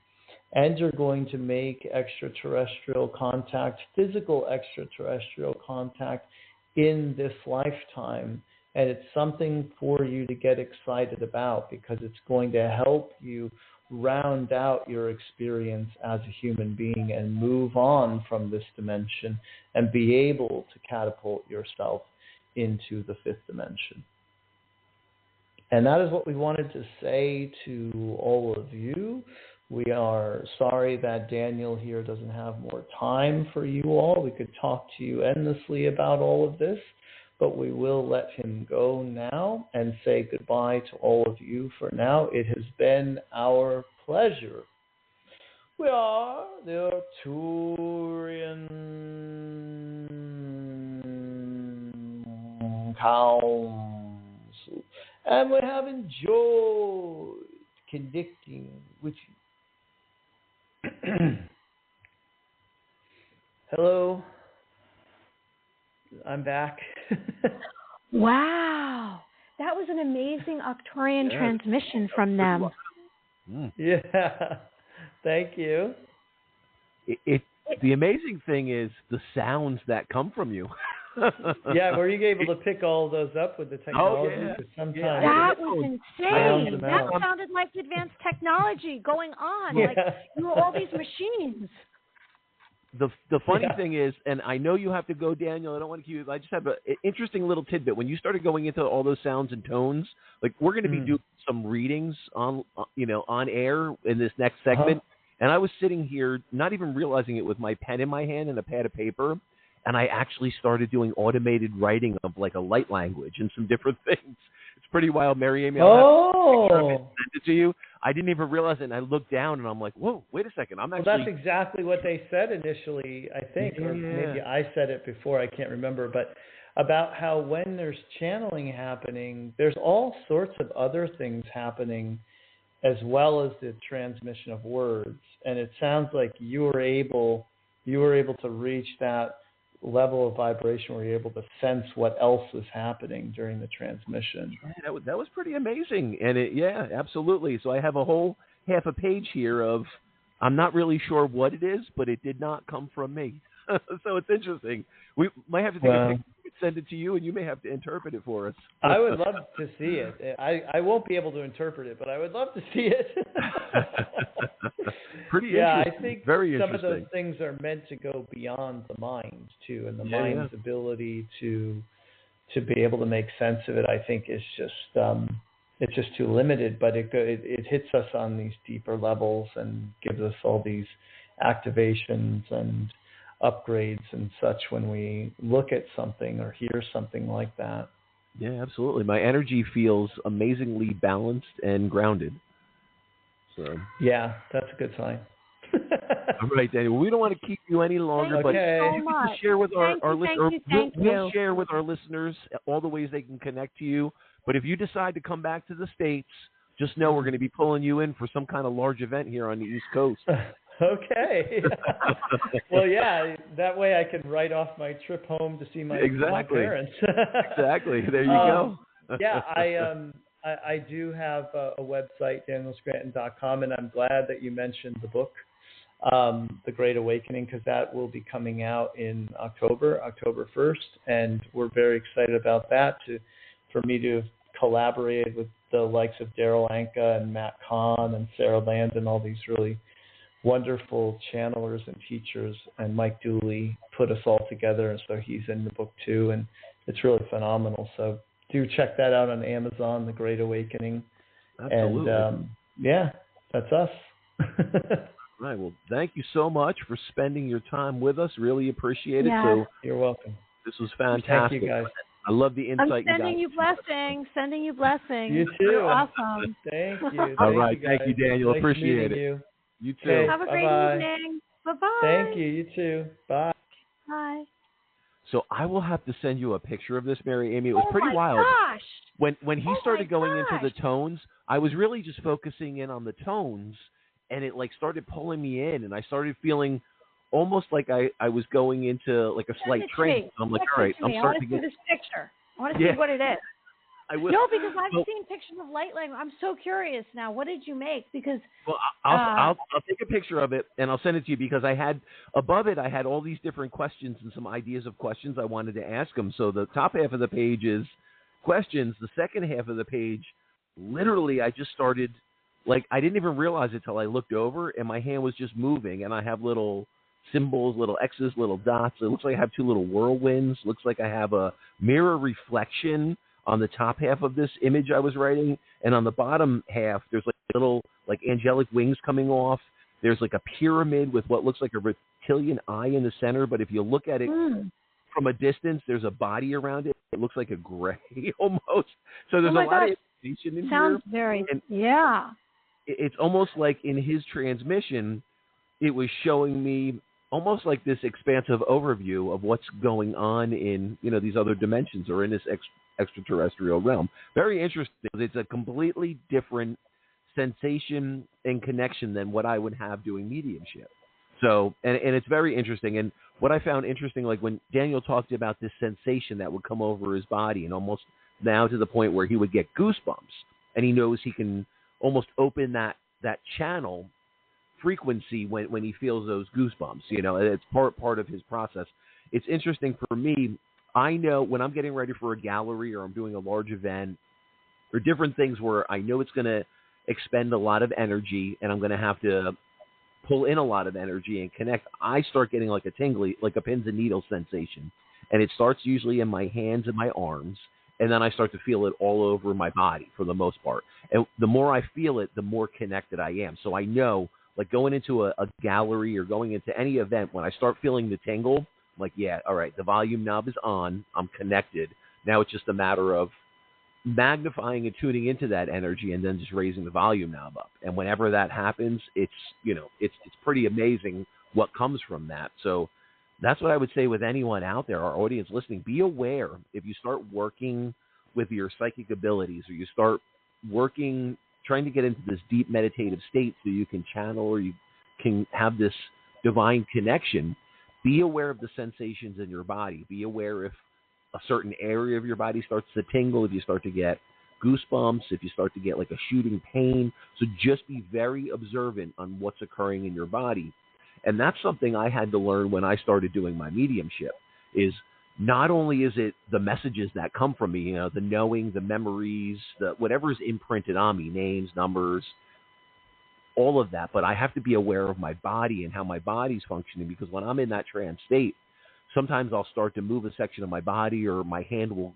Speaker 1: And you're going to make extraterrestrial contact, physical extraterrestrial contact in this lifetime. And it's something for you to get excited about because it's going to help you round out your experience as a human being and move on from this dimension and be able to catapult yourself into the fifth dimension. And that is what we wanted to say to all of you. We are sorry that Daniel here doesn't have more time for you all. We could talk to you endlessly about all of this, but we will let him go now and say goodbye to all of you for now. It has been our pleasure. We are the Arcturian Council, and we have enjoyed connecting with you. Hello, I'm back.
Speaker 3: Wow, that was an amazing Arcturian transmission from them.
Speaker 1: Yeah, thank you.
Speaker 2: The amazing thing is the sounds that come from you.
Speaker 1: Yeah, were you able to pick all those up with the technology?
Speaker 2: Oh, yeah.
Speaker 1: Sometimes
Speaker 3: That was insane. That
Speaker 1: out.
Speaker 3: sounded like advanced technology going on.
Speaker 1: Yeah.
Speaker 3: Like you were all these machines.
Speaker 2: The funny thing is, and I know you have to go, Daniel. I don't want to keep you. I just have an interesting little tidbit. When you started going into all those sounds and tones, like we're going to be doing some readings on air in this next segment. And I was sitting here, not even realizing it, with my pen in my hand and a pad of paper, and I actually started doing automated writing of like a light language and some different things. It's pretty wild, Mary Amy. I'll have to send it to you. I didn't even realize it, and I looked down, and I'm like, whoa, wait a second. I'm actually...
Speaker 1: Well, that's exactly what they said initially, I think, or maybe I said it before, I can't remember, but about how when there's channeling happening, there's all sorts of other things happening as well as the transmission of words. And it sounds like you were able to reach that level of vibration where you're able to sense what else is happening during the transmission.
Speaker 2: Yeah, that was pretty amazing. And absolutely. So I have a whole half a page here of, I'm not really sure what it is, but it did not come from me. So it's interesting. We might have to take a picture, send it to you, and you may have to interpret it for us.
Speaker 1: I would love to see it. I won't be able to interpret it, but I would love to see it.
Speaker 2: Pretty interesting.
Speaker 1: I think
Speaker 2: very
Speaker 1: some of those things are meant to go beyond the mind too, and the mind's ability to be able to make sense of it. I think is just it's just too limited. But it hits us on these deeper levels and gives us all these activations and upgrades and such when we look at something or hear something like that.
Speaker 2: Yeah, absolutely. My energy feels amazingly balanced and grounded. So
Speaker 1: yeah, that's a good sign.
Speaker 2: All right, Daniel. We don't want to keep you any longer, but you can share with our listeners. We'll share with our listeners all the ways they can connect to you. But if you decide to come back to the States, just know we're going to be pulling you in for some kind of large event here on the East Coast.
Speaker 1: Okay. Well, yeah, that way I can write off my trip home to see my parents.
Speaker 2: Exactly. There you go.
Speaker 1: Yeah, I do have a website, danielscranton.com, and I'm glad that you mentioned the book, The Great Awakening, because that will be coming out in October 1st, and we're very excited about that, for me to collaborate with the likes of Daryl Anka and Matt Kahn and Sarah Land and all these really wonderful channelers and teachers, and Mike Dooley put us all together, and so he's in the book too, and it's really phenomenal. So do check that out on Amazon, The Great Awakening.
Speaker 2: Absolutely.
Speaker 1: And yeah, that's us.
Speaker 2: All right. Well, thank you so much for spending your time with us. Really appreciate it.
Speaker 3: Yeah.
Speaker 2: So
Speaker 1: You're welcome.
Speaker 2: this was fantastic.
Speaker 1: Thank you, guys.
Speaker 2: I love the insight
Speaker 3: I'm sending
Speaker 2: you
Speaker 3: you
Speaker 2: got.
Speaker 3: blessings. Sending you blessings.
Speaker 1: You too.
Speaker 3: You're awesome.
Speaker 1: Thank you.
Speaker 2: All right.
Speaker 1: Thank
Speaker 2: Thank you, Daniel.
Speaker 1: Nice
Speaker 2: Appreciate
Speaker 1: meeting
Speaker 2: it.
Speaker 1: you.
Speaker 2: You too.
Speaker 1: Okay.
Speaker 3: Have a great
Speaker 1: Bye-bye.
Speaker 3: evening. Bye-bye.
Speaker 1: Thank you. You too. Bye.
Speaker 3: Bye.
Speaker 2: So I will have to send you a picture of this, Mary Amy. It was pretty wild.
Speaker 3: Gosh.
Speaker 2: When he started going into
Speaker 3: gosh.
Speaker 2: the tones, I was really just focusing in on the tones, and it like started pulling me in, and I started feeling almost like I was going into like a slight trance. I'm like, all right, I'm starting to get
Speaker 3: this picture. I want to see what it is.
Speaker 2: I will.
Speaker 3: No, because I've seen pictures of light language. I'm so curious now. What did you make? Because
Speaker 2: I'll take a picture of it and I'll send it to you, because I had above it I had all these different questions and some ideas of questions I wanted to ask him. So the top half of the page is questions. The second half of the page, literally, I just started, like, I didn't even realize it till I looked over and my hand was just moving, and I have little symbols, little X's, little dots. It looks like I have two little whirlwinds. Looks like I have a mirror reflection on the top half of this image I was writing, and on the bottom half, there's like little like angelic wings coming off. There's like a pyramid with what looks like a reptilian eye in the center, but if you look at it from a distance, there's a body around it. It looks like a gray almost. So there's a lot of information in
Speaker 3: Sounds
Speaker 2: here.
Speaker 3: very,
Speaker 2: and
Speaker 3: yeah.
Speaker 2: It's almost like in his transmission, it was showing me almost like this expansive overview of what's going on in, you know, these other dimensions or in this extraterrestrial realm. Very interesting. It's a completely different sensation and connection than what I would have doing mediumship. So, and it's very interesting. And what I found interesting, like when Daniel talked about this sensation that would come over his body, and almost now to the point where he would get goosebumps, and he knows he can almost open that channel frequency when he feels those goosebumps. You know, it's part of his process. It's interesting for me. I know when I'm getting ready for a gallery or I'm doing a large event or different things where I know it's going to expend a lot of energy and I'm going to have to pull in a lot of energy and connect, I start getting like a tingly, like a pins and needles sensation. And it starts usually in my hands and my arms. And then I start to feel it all over my body for the most part. And the more I feel it, the more connected I am. So I know, like going into a gallery or going into any event, when I start feeling the tingle, I'm like, yeah, all right, the volume knob is on. I'm connected. Now it's just a matter of magnifying and tuning into that energy and then just raising the volume knob up. And whenever that happens, it's, you know, it's pretty amazing what comes from that. So that's what I would say with anyone out there, our audience listening. Be aware if you start working with your psychic abilities, or you start working, trying to get into this deep meditative state so you can channel or you can have this divine connection. Be aware of the sensations in your body. Be aware if a certain area of your body starts to tingle, if you start to get goosebumps, if you start to get like a shooting pain. So just be very observant on what's occurring in your body. And that's something I had to learn when I started doing my mediumship, is not only is it the messages that come from me, you know, the knowing, the memories, the whatever is imprinted on me, names, numbers, all of that, but I have to be aware of my body and how my body's functioning, because when I'm in that trance state, sometimes I'll start to move a section of my body, or my hand will,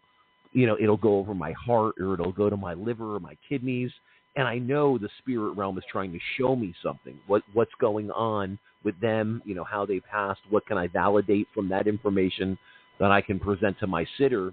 Speaker 2: you know, it'll go over my heart, or it'll go to my liver or my kidneys. And I know the spirit realm is trying to show me something, what's going on with them, you know, how they passed, what can I validate from that information that I can present to my sitter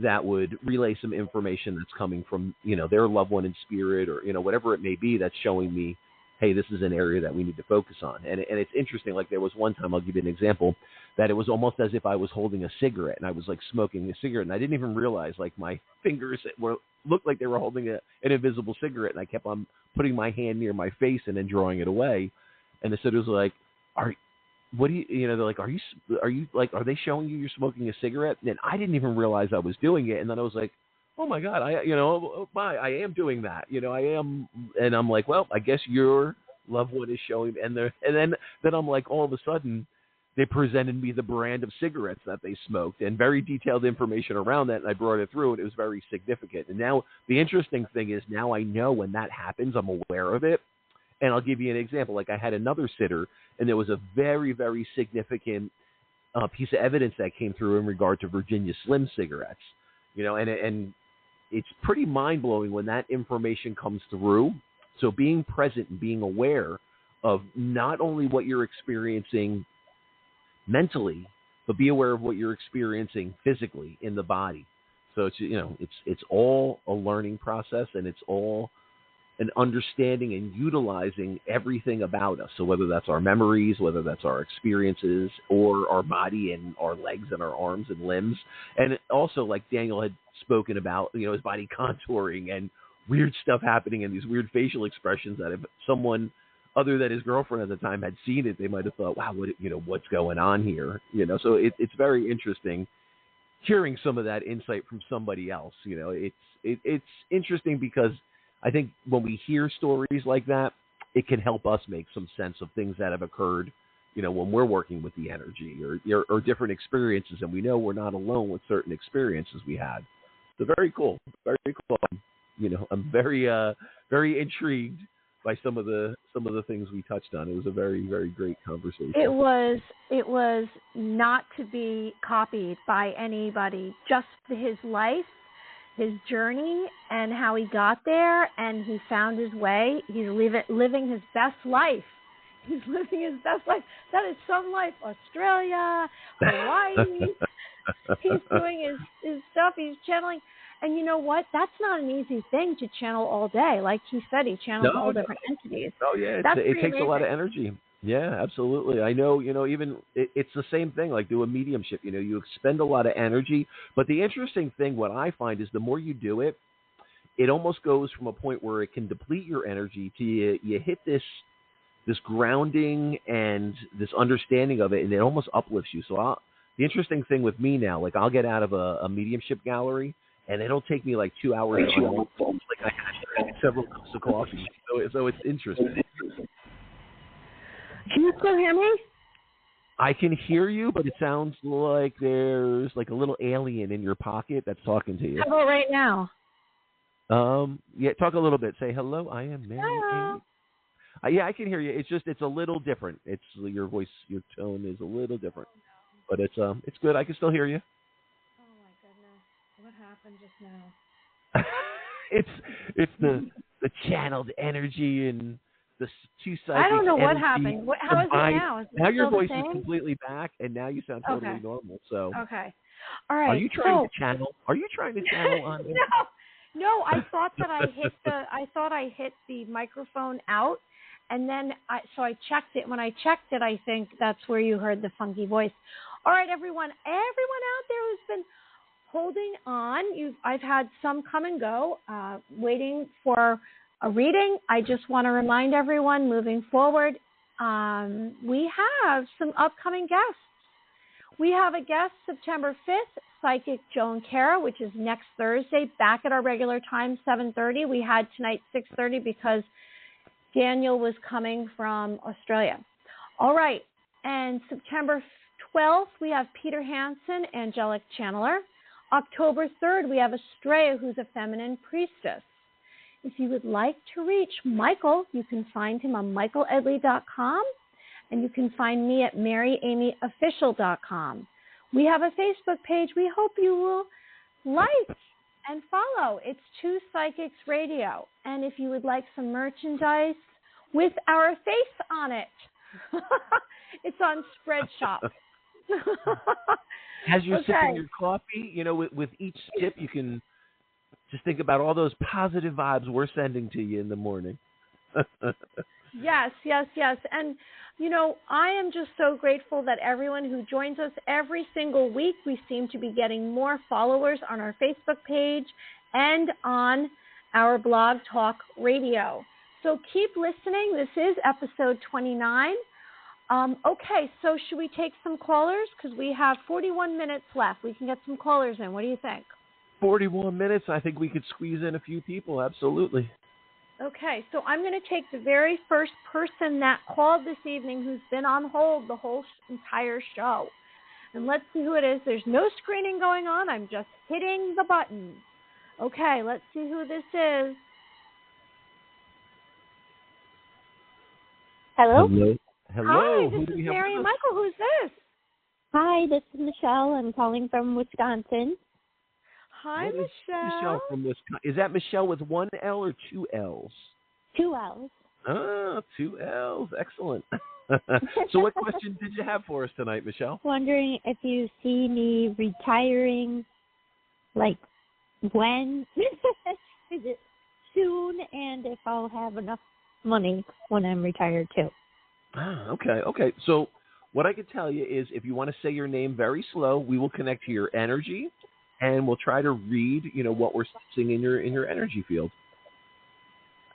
Speaker 2: that would relay some information that's coming from, you know, their loved one in spirit, or, you know, whatever it may be that's showing me, hey, this is an area that we need to focus on. And it's interesting, like there was one time, I'll give you an example, that it was almost as if I was holding a cigarette and I was like smoking a cigarette, and I didn't even realize like my fingers looked like they were holding an invisible cigarette, and I kept on putting my hand near my face and then drawing it away. And the sitter was like, they're like, are you like, are they showing you you're smoking a cigarette? And I didn't even realize I was doing it. And then I was like, oh my God, I am doing that. You know, I am. And I'm like, well, I guess your loved one is showing. And then I'm like, all of a sudden they presented me the brand of cigarettes that they smoked and very detailed information around that. And I brought it through, and it was very significant. And now the interesting thing is, now I know when that happens, I'm aware of it. And I'll give you an example. Like I had another sitter, and there was a very, very significant piece of evidence that came through in regard to Virginia Slim cigarettes. You know, and it's pretty mind-blowing when that information comes through. So being present and being aware of not only what you're experiencing mentally, but be aware of what you're experiencing physically in the body. So it's all a learning process, and it's all an understanding and utilizing everything about us. So whether that's our memories, whether that's our experiences, or our body and our legs and our arms and limbs. And also, like Daniel had spoken about, his body contouring and weird stuff happening and these weird facial expressions that if someone other than his girlfriend at the time had seen it, they might have thought, wow, what's going on here? So it's very interesting hearing some of that insight from somebody else. It's interesting because I think when we hear stories like that, it can help us make some sense of things that have occurred, when we're working with the energy or different experiences, and we know we're not alone with certain experiences we had. So very cool, very cool. I'm very, very intrigued by some of the things we touched on. It was a very, very great conversation.
Speaker 3: It was not to be copied by anybody. Just his life, his journey, and how he got there, and he found his way. He's living his best life. He's living his best life. That is some life. Australia, Hawaii. He's doing his stuff. He's channeling. And you know what? That's not an easy thing to channel all day. Like he said, he channels all different entities.
Speaker 2: Oh, yeah. It takes amazing. A lot of energy. Yeah, absolutely. I know, even it's the same thing, like doing mediumship. You expend a lot of energy. But the interesting thing, what I find, is the more you do it, it almost goes from a point where it can deplete your energy to you hit this grounding and this understanding of it, and it almost uplifts you. So the interesting thing with me now, like I'll get out of a mediumship gallery, and it'll take me like 2 hours to like I had several cups of coffee. So it's interesting.
Speaker 3: Can you still hear me?
Speaker 2: I can hear you, but it sounds like there's like a little alien in your pocket that's talking to you.
Speaker 3: How about right now?
Speaker 2: Yeah, talk a little bit. Say hello. I am Mary.
Speaker 3: Hello.
Speaker 2: Yeah, I can hear you. It's a little different. It's your voice, your tone is a little different, but it's good. I can still hear you.
Speaker 3: Oh my goodness, what happened just now?
Speaker 2: It's the channeled energy and the two sides.
Speaker 3: I don't know what happened. How is it now? Is it
Speaker 2: now your voice
Speaker 3: is
Speaker 2: completely back, and now you sound totally normal. So
Speaker 3: okay, all right.
Speaker 2: Are you trying to channel? Are you trying to channel on?
Speaker 3: No. I thought that I hit the microphone out, and then I checked it. When I checked it, I think that's where you heard the funky voice. All right, everyone out there who's been holding on. I've had some come and go, waiting for a reading. I just want to remind everyone moving forward, we have some upcoming guests. We have a guest September 5th, Psychic Joan Cara, which is next Thursday, back at our regular time, 7:30. We had tonight 6:30 because Daniel was coming from Australia. All right, and September 12th, we have Peter Hansen, Angelic Channeler. October 3rd, we have Estrella, who's a feminine priestess. If you would like to reach Michael, you can find him on michaeledley.com, and you can find me at maryamyofficial.com. We have a Facebook page we hope you will like and follow. It's Two Psychics Radio. And if you would like some merchandise with our face on it, it's on Spreadshop.
Speaker 2: As you're sipping your coffee, with each sip, you can just think about all those positive vibes we're sending to you in the morning.
Speaker 3: Yes. And, I am just so grateful that everyone who joins us every single week, we seem to be getting more followers on our Facebook page and on our Blog Talk Radio. So keep listening. This is episode 29. Okay, so should we take some callers? Because we have 41 minutes left. We can get some callers in. What do you think?
Speaker 2: 41 minutes. I think we could squeeze in a few people. Absolutely.
Speaker 3: Okay, so I'm going to take the very first person that called this evening who's been on hold the whole entire show. And let's see who it is. There's no screening going on. I'm just hitting the button. Okay, let's see who this is.
Speaker 4: Hello?
Speaker 3: Hi, this is Mary and Michael. Who's this?
Speaker 4: Hi, this is Michelle. I'm calling from Wisconsin.
Speaker 3: Hi,
Speaker 2: What is
Speaker 3: Michelle.
Speaker 2: Michelle from Wisconsin? Is that Michelle with one L or two L's?
Speaker 4: 2 L's.
Speaker 2: Ah, two L's. Excellent. So what question did you have for us tonight, Michelle?
Speaker 4: Wondering if you see me retiring, like when? Is it soon? And if I'll have enough money when I'm retired too.
Speaker 2: Ah, okay. So what I could tell you is if you want to say your name very slow, we will connect to your energy, and we'll try to read, what we're seeing in your energy field.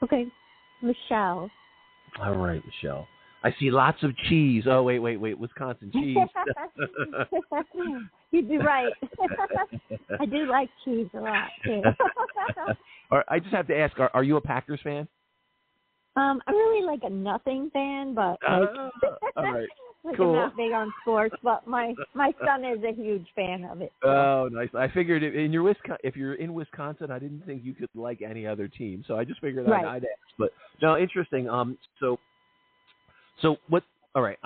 Speaker 4: Okay, Michelle.
Speaker 2: All right, Michelle. I see lots of cheese. Oh, wait, Wisconsin cheese.
Speaker 4: You'd be right. I do like cheese a lot too.
Speaker 2: All right, I just have to ask: Are you a Packers fan?
Speaker 4: I'm really like a nothing fan, but
Speaker 2: all right,
Speaker 4: I'm
Speaker 2: cool.
Speaker 4: not big on sports. But my son is a huge fan of it. So.
Speaker 2: Oh, nice. I figured if you're in Wisconsin, I didn't think you could like any other team, so I just figured I'd ask. But no, interesting. So what? All right.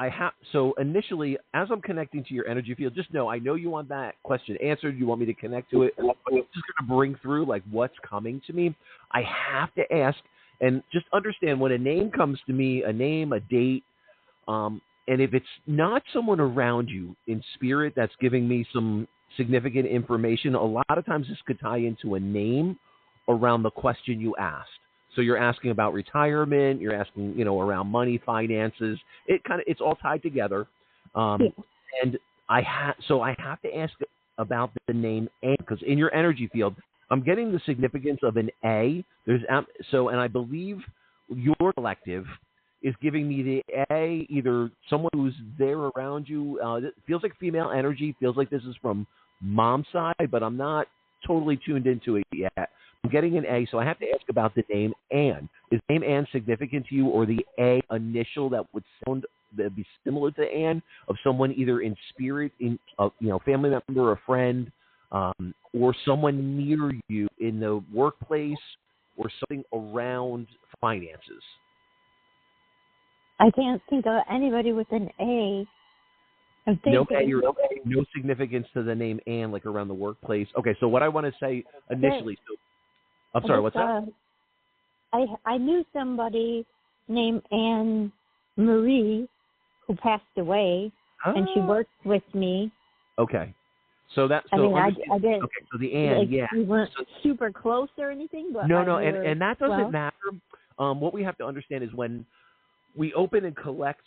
Speaker 2: So initially, as I'm connecting to your energy field, just know I know you want that question answered. You want me to connect to it. I'm just going to bring through like what's coming to me. I have to ask, and just understand when a name comes to me, a name, a date, and if it's not someone around you in spirit that's giving me some significant information, a lot of times this could tie into a name around the question you asked. So you're asking about retirement, you're asking, around money, finances. It's all tied together. And I have to ask about the name A, because in your energy field, I'm getting the significance of an A. And I believe your collective is giving me the A, either someone who's there around you. It feels like female energy, feels like this is from mom's side, but I'm not totally tuned into it yet. I'm getting an A, so I have to ask about the name Ann. Is the name Ann significant to you, or the A initial that would be similar to Ann, of someone either in spirit, in family member, a friend, or someone near you in the workplace, or something around finances?
Speaker 4: I can't think of anybody with an A.
Speaker 2: No significance to the name Ann, like around the workplace. Okay, so what I want to say initially. I'm sorry, what's that?
Speaker 4: I knew somebody named Anne Marie who passed away, and she worked with me.
Speaker 2: Okay. So that.
Speaker 4: I did.
Speaker 2: Okay, so the Anne,
Speaker 4: We weren't super close or anything, but
Speaker 2: no, and that doesn't matter. What we have to understand is when we open and collect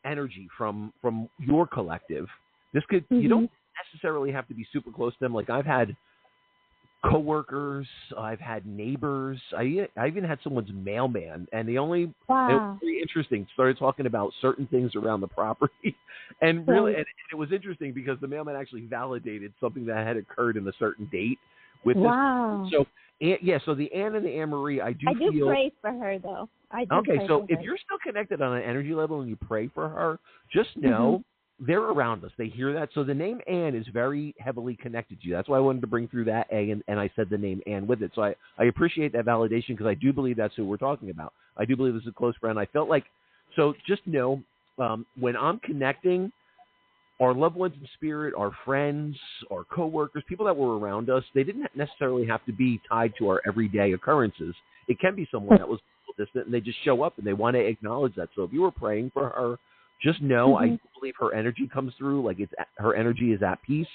Speaker 2: energy from your collective, this could you don't necessarily have to be super close to them. Like I've had coworkers, I've had neighbors, I even had someone's mailman, and it was very interesting. Started talking about certain things around the property, and really, and it was interesting because the mailman actually validated something that had occurred in a certain date with this. So so the Anne and the Anne Marie, I do
Speaker 4: pray for her though.
Speaker 2: Okay, so if you're still connected on an energy level and you pray for her, just know they're around us. They hear that. So the name Anne is very heavily connected to you. That's why I wanted to bring through that A, and I said the name Anne with it. So I appreciate that validation, because I do believe that's who we're talking about. I do believe this is a close friend. I felt like, so just know when I'm connecting, our loved ones in spirit, our friends, our coworkers, people that were around us, they didn't necessarily have to be tied to our everyday occurrences. It can be someone that was distant, and they just show up and they want to acknowledge that. So if you were praying for her, just know I believe her energy comes through. Like her energy is at peace.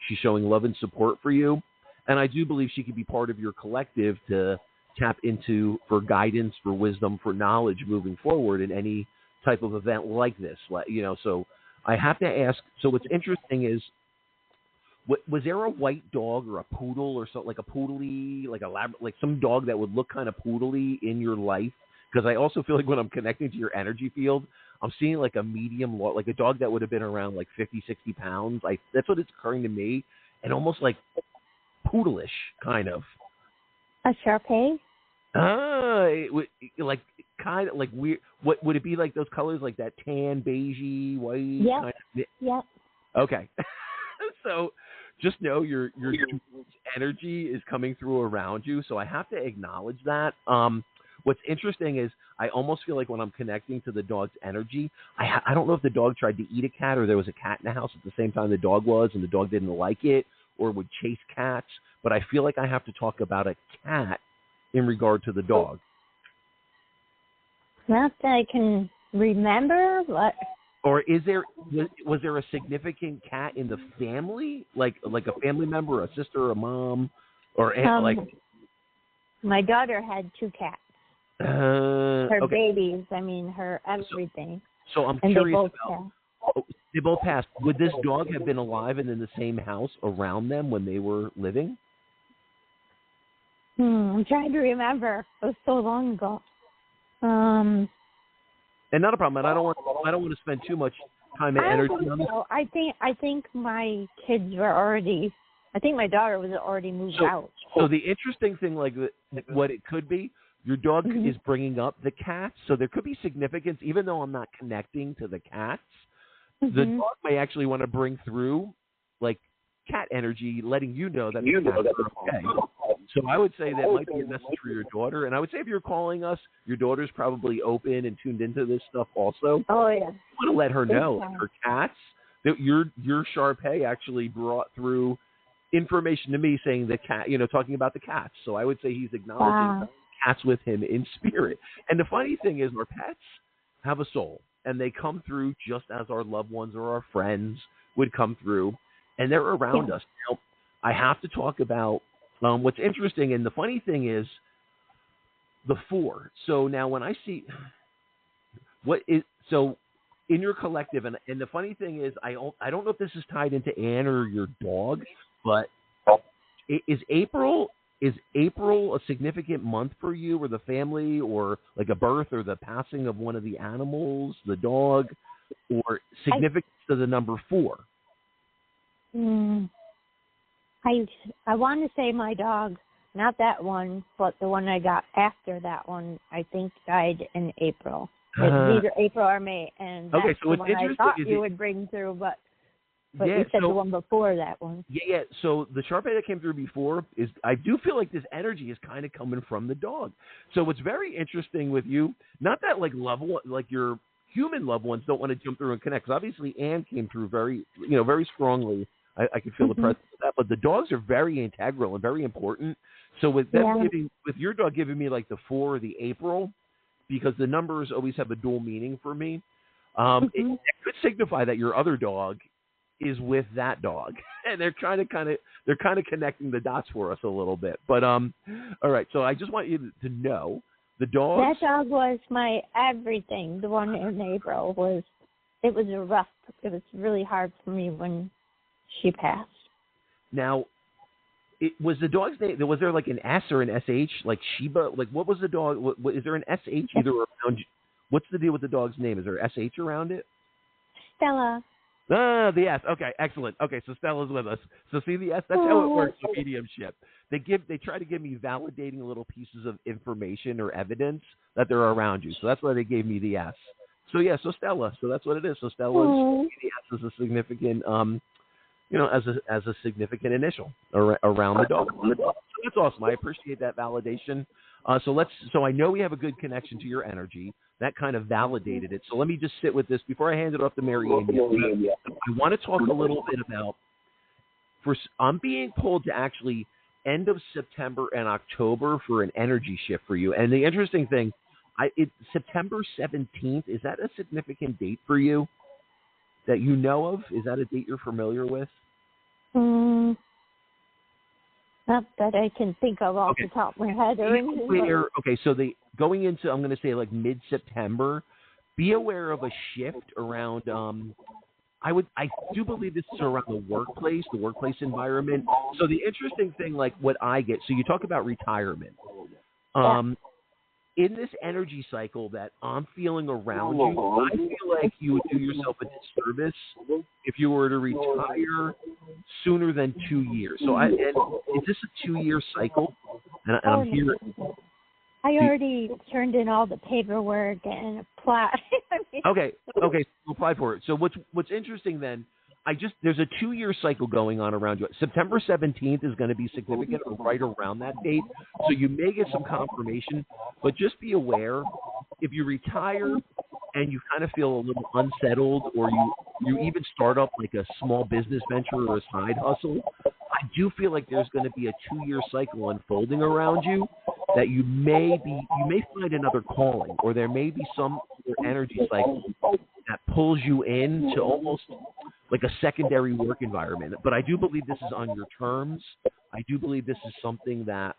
Speaker 2: She's showing love and support for you, and I do believe she could be part of your collective to tap into for guidance, for wisdom, for knowledge moving forward in any type of event like this. So I have to ask. So what's interesting is, was there a white dog or a poodle or something, like a poodly, like some dog that would look kind of poodly in your life? Because I also feel like when I'm connecting to your energy field, I'm seeing like a medium, like a dog that would have been around like 50, 60 pounds. That's what it's occurring to me, and almost like poodleish, kind of.
Speaker 4: A Shar-Pei?
Speaker 2: Like kind of like weird. What would it be, like those colors, like that tan, beigey, white?
Speaker 4: Yeah. Yeah.
Speaker 2: Okay. So just know your energy is coming through around you. So I have to acknowledge that. What's interesting is I almost feel like when I'm connecting to the dog's energy, I don't know if the dog tried to eat a cat or there was a cat in the house at the same time the dog was, and the dog didn't like it, or would chase cats, but I feel like I have to talk about a cat in regard to the dog.
Speaker 4: Not that I can remember, but...
Speaker 2: Or was there a significant cat in the family, like a family member, a sister, a mom, or
Speaker 4: my daughter had 2 cats. Her babies, her everything.
Speaker 2: So I'm
Speaker 4: and
Speaker 2: curious they both passed. Would this dog have been alive and in the same house around them when they were living?
Speaker 4: I'm trying to remember. It was so long ago.
Speaker 2: And not a problem. And I don't want to spend too much time and energy on this.
Speaker 4: I think my kids were already. I think my daughter was already moved out.
Speaker 2: So the interesting thing, like what it could be, your dog is bringing up the cats, so there could be significance, even though I'm not connecting to the cats. The dog may actually want to bring through, like, cat energy, letting you know that the cats are okay. So I would say that might be a message for your daughter. And I would say if you're calling us, your daughter's probably open and tuned into this stuff also.
Speaker 4: Oh, yeah.
Speaker 2: You want to let her know that her cats, that your Shar-Pei actually brought through information to me saying the cat, talking about the cats. So I would say he's acknowledging cats with him in spirit. And the funny thing is our pets have a soul, and they come through just as our loved ones or our friends would come through, and they're around us. Now, I have to talk about what's interesting, and the funny thing is the 4. So now when I see in your collective, and the funny thing is I don't know if this is tied into Anne or your dog, but is April a significant month for you or the family, or like a birth or the passing of one of the animals, the dog, or significance to the number 4?
Speaker 4: I want to say my dog, not that one, but the one I got after that one, I think died in April. It's either April or May, and that's
Speaker 2: so
Speaker 4: the
Speaker 2: it's
Speaker 4: one I thought you would bring through, but you said the one before that one. Yeah.
Speaker 2: So the Shar-Pei that came through before is, I do feel like this energy is kind of coming from the dog. So what's very interesting with you, not that like your human loved ones don't want to jump through and connect, because obviously Anne came through very strongly. I could feel the presence of that, but the dogs are very integral and very important. So with them with your dog giving me like the 4 or the April, because the numbers always have a dual meaning for me, it could signify that your other dog is with that dog, and they're kind of connecting the dots for us a little bit. But all right, so I just want you to know the dog.
Speaker 4: That dog was my everything. The one in April was really hard for me when she passed. Now,
Speaker 2: was the dog's name? Was there like an S or an SH, like Sheba? Like, what was the dog? Is there an SH either around? What's the deal with the dog's name? Is there a SH around it?
Speaker 4: Stella.
Speaker 2: Ah, the S. Okay, excellent. Okay, so Stella's with us. So see the S. That's how it works with mediumship. They try to give me validating little pieces of information or evidence that they're around you. So that's why they gave me the S. So yeah, so Stella. So that's what it is. So Stella's the S is a significant as a significant initial around the dog. So that's awesome. I appreciate that validation. So I know we have a good connection to your energy. That kind of validated it. So let me just sit with this before I hand it off to Mary Amy. I want to talk a little bit about. I'm being pulled to actually end of September and October for an energy shift for you. And the interesting thing, September 17th, is that a significant date for you that you know of? Is that a date you're familiar with?
Speaker 4: Not that I can think of off the top of my head.
Speaker 2: So going into, I'm going to say like mid-September, be aware of a shift around, I do believe this is around the workplace environment. So the interesting thing, like what I get, so you talk about retirement. In this energy cycle that I'm feeling around you, I feel like you would do yourself a disservice if you were to retire sooner than 2 years. So is this a 2-year cycle? And I'm here.
Speaker 4: I already turned in all the paperwork and applied.
Speaker 2: Okay, so apply for it. So what's interesting then, there's a 2-year cycle going on around you. September 17th is going to be significant right around that date. So you may get some confirmation, but just be aware if you retire and you kind of feel a little unsettled, or you even start up like a small business venture or a side hustle, I do feel like there's going to be a 2-year cycle unfolding around you that you may find another calling, or there may be some energy cycle that pulls you into almost like a secondary work environment. But I do believe this is on your terms. I do believe this is something that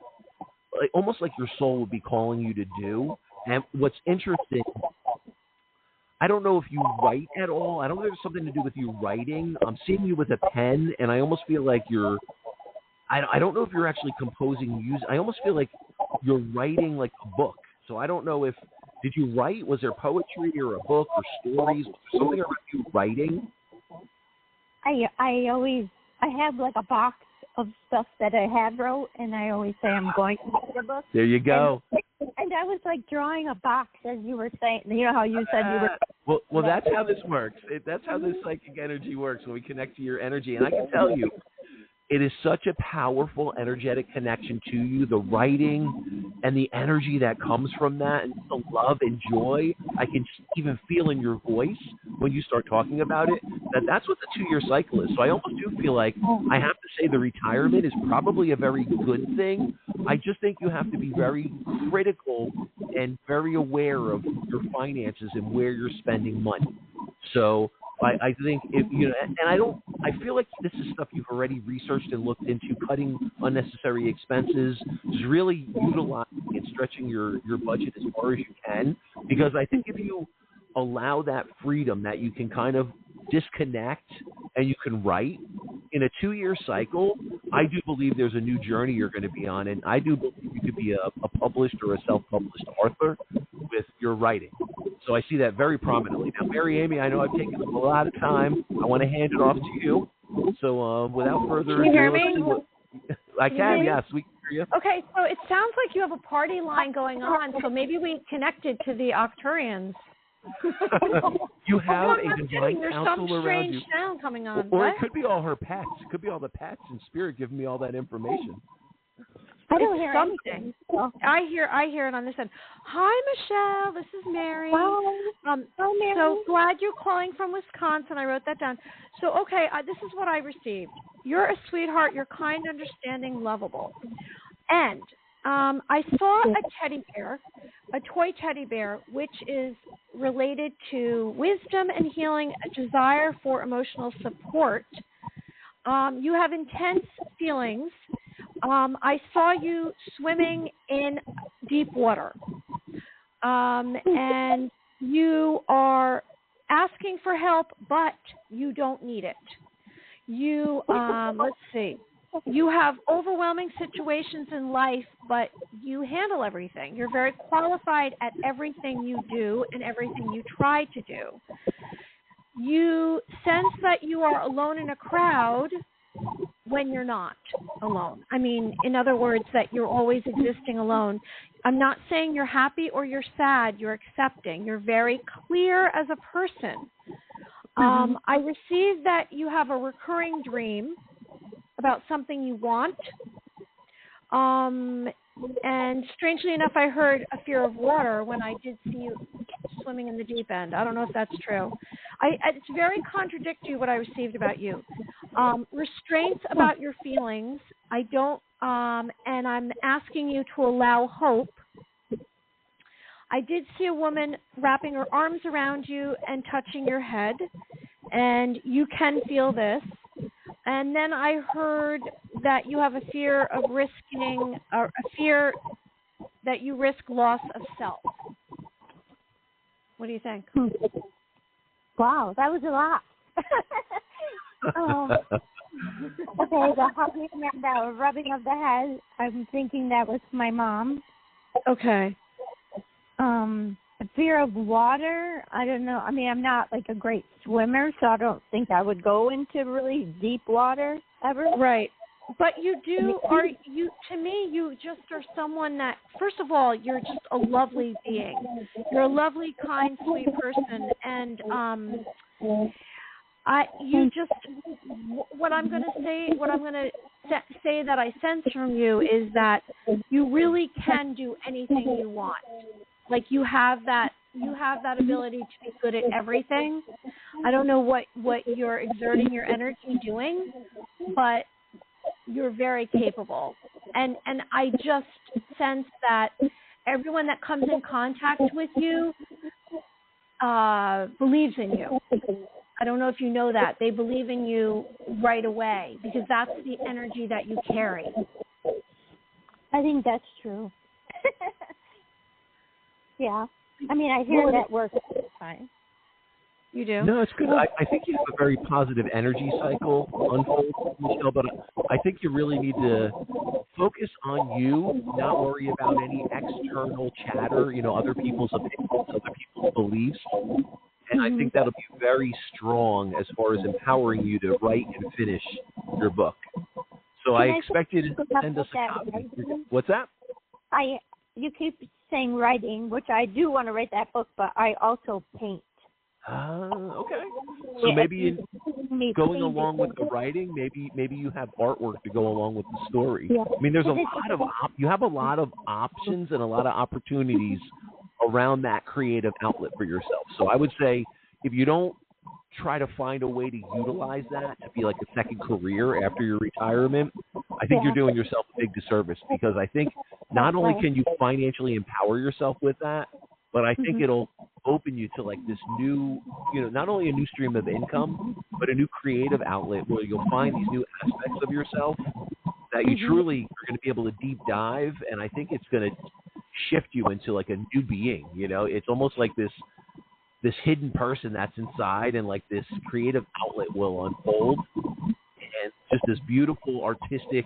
Speaker 2: almost like your soul would be calling you to do. And what's interesting, I don't know if you write at all. I don't know if there's something to do with you writing. I'm seeing you with a pen, and I almost feel like I don't know if you're actually composing music. I almost feel like you're writing like a book. So I don't know if, did you write? Was there poetry or a book or stories? Was there something around you writing?
Speaker 4: I have like a box of stuff that I have wrote, and I always say I'm going to write a book.
Speaker 2: There you go.
Speaker 4: And I was like drawing a box as you were saying. You know how you said you were.
Speaker 2: Well, that's how this works. That's how this psychic energy works when we connect to your energy. And I can tell you, it is such a powerful energetic connection to you, the writing and the energy that comes from that, and the love and joy. I can even feel in your voice when you start talking about it that's what the 2-year cycle is. So I almost do feel like I have to say the retirement is probably a very good thing. I just think you have to be very critical and very aware of your finances and where you're spending money. So I think I feel like this is stuff you've already researched and looked into, cutting unnecessary expenses, just really utilizing and stretching your budget as far as you can, because I think if you allow that freedom that you can kind of disconnect and you can write in a 2-year cycle, I do believe there's a new journey you're going to be on, and I do believe you could be a published or a self-published author with your writing. So I see that very prominently. Now, Mary Amy, I know I've taken up a lot of time. I want to hand it off to you. So without further ado,
Speaker 3: can you hear me?
Speaker 2: I can, yes, we can hear you.
Speaker 3: Okay, so it sounds like you have a party line going on, so maybe we connected to the Octurians.
Speaker 2: You have a divine
Speaker 3: There's
Speaker 2: counsel
Speaker 3: some
Speaker 2: around
Speaker 3: strange
Speaker 2: you.
Speaker 3: sound coming on.
Speaker 2: Or
Speaker 3: What?
Speaker 2: it could be all her pets. It could be all the pets in spirit giving me all that information.
Speaker 4: I don't hear
Speaker 3: something.
Speaker 4: anything.
Speaker 3: I hear it on this end. Hi, Michelle. This is Mary.
Speaker 4: Hi, Mary.
Speaker 3: So glad you're calling from Wisconsin. I wrote that down. So, okay, this is what I received. You're a sweetheart. You're kind, understanding, lovable. And I saw a teddy bear, a toy teddy bear, which is related to wisdom and healing, a desire for emotional support. You have intense feelings. I saw you swimming in deep water, and you are asking for help, but you don't need it. You, let's see, you have overwhelming situations in life, but you handle everything. You're very qualified at everything you do and everything you try to do. You sense that you are alone in a crowd when you're not alone. I mean, in other words, that you're always existing alone. I'm not saying you're happy or you're sad. You're accepting. You're very clear as a person. I received that you have a recurring dream about something you want. And strangely enough, I heard a fear of water when I did see you swimming in the deep end. I don't know if that's true. It's very contradictory what I received about you. Restraints about your feelings. I don't, and I'm asking you to allow hope. I did see a woman wrapping her arms around you and touching your head, and you can feel this. And then I heard that you have a fear of risking, or a fear that you risk loss of self. What do you think?
Speaker 4: Wow, that was a lot. Okay, the hugging and the rubbing of the head, I'm thinking that was my mom.
Speaker 3: Okay.
Speaker 4: A fear of water, I don't know. I mean, I'm not like a great swimmer, so I don't think I would go into really deep water ever.
Speaker 3: Right. But you do, to me, you just are someone that, first of all, you're just a lovely being. You're a lovely, kind, sweet person. And what I'm going to say that I sense from you is that you really can do anything you want. Like you have that ability to be good at everything. I don't know what you're exerting your energy doing, but you're very capable. And I just sense that everyone that comes in contact with you believes in you. I don't know if you know that. They believe in you right away because that's the energy that you carry.
Speaker 4: I think that's true. Yeah. I mean, I hear that work all the time.
Speaker 3: You do?
Speaker 2: No, it's good. I think you have a very positive energy cycle unfold, Michelle, but I think you really need to focus on you, not worry about any external chatter, other people's opinions, other people's beliefs. And I think that'll be very strong as far as empowering you to write and finish your book. So I expect you to send us a copy. What's that?
Speaker 4: You keep saying writing, which I do want to write that book, but I also paint.
Speaker 2: Okay. So maybe going along with the writing, maybe you have artwork to go along with the story.
Speaker 4: Yeah.
Speaker 2: I mean, there's you have a lot of options and a lot of opportunities around that creative outlet for yourself. So I would say if you don't try to find a way to utilize that to be like a second career after your retirement, I think you're doing yourself a big disservice, because I think not only can you financially empower yourself with that, but I think it'll open you to like this new, not only a new stream of income, but a new creative outlet where you'll find these new aspects of yourself that you truly are going to be able to deep dive. And I think it's going to shift you into like a new being. It's almost like this hidden person that's inside, and like this creative outlet will unfold, and just this beautiful artistic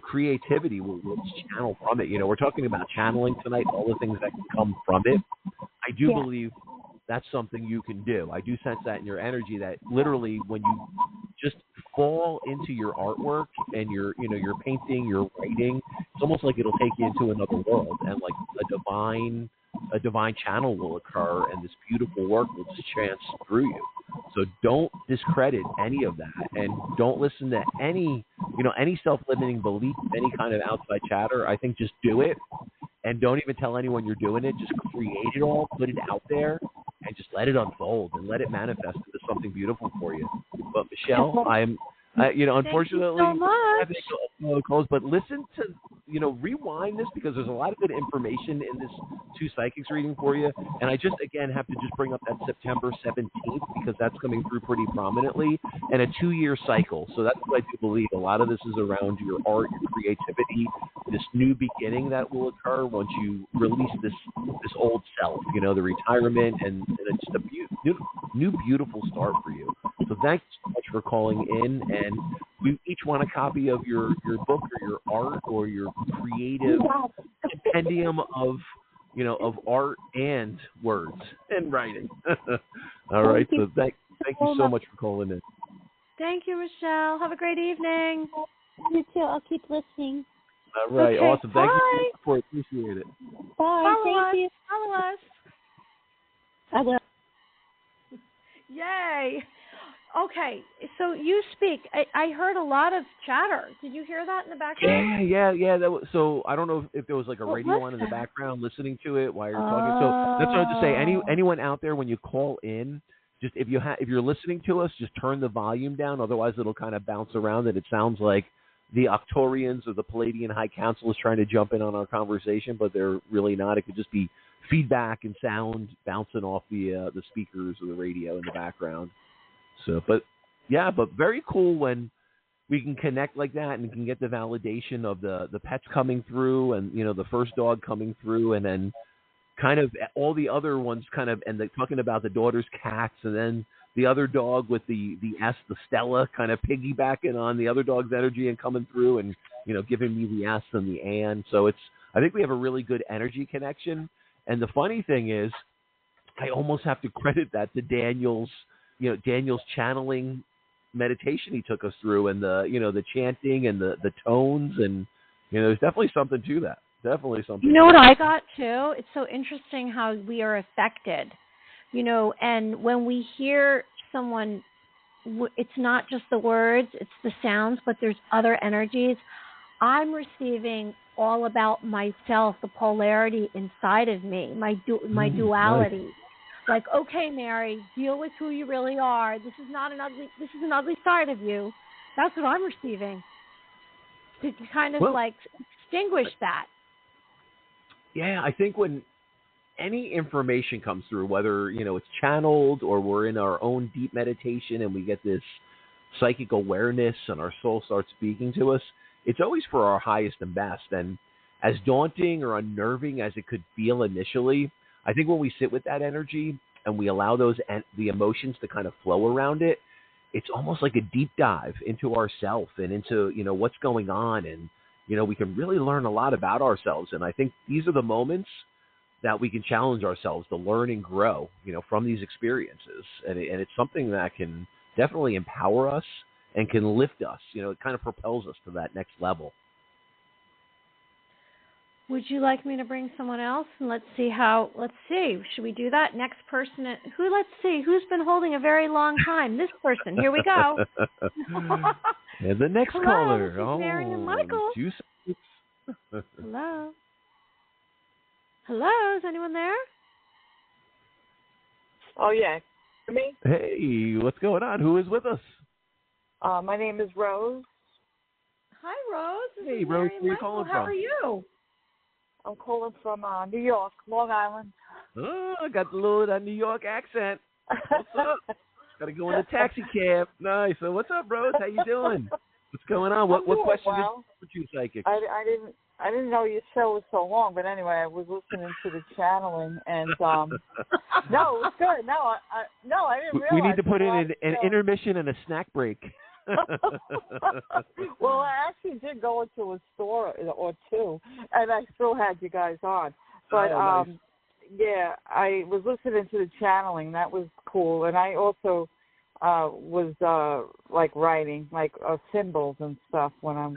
Speaker 2: creativity will channel from it. We're talking about channeling tonight, all the things that can come from it. I do believe that's something you can do. I do sense that in your energy, that literally when you just fall into your artwork and your painting, your writing, it's almost like it'll take you into another world, and like a divine channel will occur, and this beautiful work will just chance through you. So don't discredit any of that, and don't listen to any self-limiting belief, any kind of outside chatter. I think just do it, and don't even tell anyone you're doing it. Just create it all, put it out there, and just let it unfold and let it manifest into something beautiful for you. But Michelle, unfortunately, I have to close, but listen to, rewind this, because there's a lot of good information in this Two Psychics reading for you. And I just, again, have to just bring up that September 17th, because that's coming through pretty prominently, and a 2-year cycle. So that's what I do believe. A lot of this is around your art, your creativity, this new beginning that will occur once you release this old self, the retirement, and it's just a new beautiful start for you. So thanks so much for calling in, and we each want a copy of your book or your art or your creative compendium of art and words and writing. All right, so thank you so much for calling in.
Speaker 3: Thank you, Michelle. Have a great evening.
Speaker 4: You too. I'll keep listening.
Speaker 2: All right,
Speaker 3: okay,
Speaker 2: awesome. Thank you for it. Appreciate it.
Speaker 4: Bye. Thank you.
Speaker 3: Follow us.
Speaker 4: I will.
Speaker 3: Yay. Okay, so you speak. I heard a lot of chatter. Did you hear that in the background?
Speaker 2: Yeah. So I don't know if there was like a radio on in the background listening to it while you're talking. So that's what I was to say. Anyone out there, when you call in, just if you're listening to us, just turn the volume down. Otherwise, it'll kind of bounce around, and it sounds like the Octorians or the Palladian High Council is trying to jump in on our conversation, but they're really not. It could just be feedback and sound bouncing off the speakers or the radio in the background. So, but very cool when we can connect like that and can get the validation of the pets coming through, and the first dog coming through, and then kind of all the other ones and they're talking about the daughter's cats, and then the other dog with the Stella, kind of piggybacking on the other dog's energy and coming through and giving me the S and the Ann. So I think we have a really good energy connection. And the funny thing is, I almost have to credit that to Daniel's channeling meditation he took us through, and the chanting and the tones, and there's definitely something to that. Definitely something.
Speaker 3: You know what I got too? It's so interesting how we are affected, and when we hear someone, it's not just the words, it's the sounds, but there's other energies. I'm receiving all about myself, the polarity inside of me, my duality. Nice. Like, okay, Mary, deal with who you really are. This is an ugly side of you. That's what I'm receiving. to kind of extinguish that?
Speaker 2: Yeah, I think when any information comes through, whether, it's channeled or we're in our own deep meditation and we get this psychic awareness and our soul starts speaking to us, it's always for our highest and best. And as daunting or unnerving as it could feel initially, I think when we sit with that energy and we allow the emotions to kind of flow around it, it's almost like a deep dive into ourself and into, what's going on. And, we can really learn a lot about ourselves. And I think these are the moments that we can challenge ourselves to learn and grow, from these experiences. And it's something that can definitely empower us and can lift us. It kind of propels us to that next level.
Speaker 3: Would you like me to bring someone else? And let's see. Should we do that? Next person. Let's see. Who's been holding a very long time? This person. Here we go.
Speaker 2: And the next
Speaker 3: Hello,
Speaker 2: caller.
Speaker 3: This is Mary and Michael. Hello. Hello. Is anyone there?
Speaker 5: Oh, yeah. Me?
Speaker 2: Hey, what's going on? Who is with us?
Speaker 5: My name is Rose.
Speaker 3: Hi, Rose. This
Speaker 2: Hey,
Speaker 3: is
Speaker 2: Rose.
Speaker 3: Mary
Speaker 2: Where are you
Speaker 3: Michael.
Speaker 2: calling
Speaker 3: How
Speaker 2: from?
Speaker 3: are you?
Speaker 5: I'm calling from New York, Long Island.
Speaker 2: Oh, I got the little that New York accent. What's up? Got to go in a taxi cab. Nice. So what's up, Rose? How you doing? What's going on? What question did you psychic?
Speaker 5: I didn't know your show was so long, but anyway, I was listening to the channeling, and no, it was good. No, I didn't realize.
Speaker 2: We need to put in an intermission and a snack break.
Speaker 5: Well, I actually did go into a store or two, and I still had you guys on. But
Speaker 2: nice.
Speaker 5: Yeah, I was listening to the channeling. That was cool, and I also was writing symbols and stuff when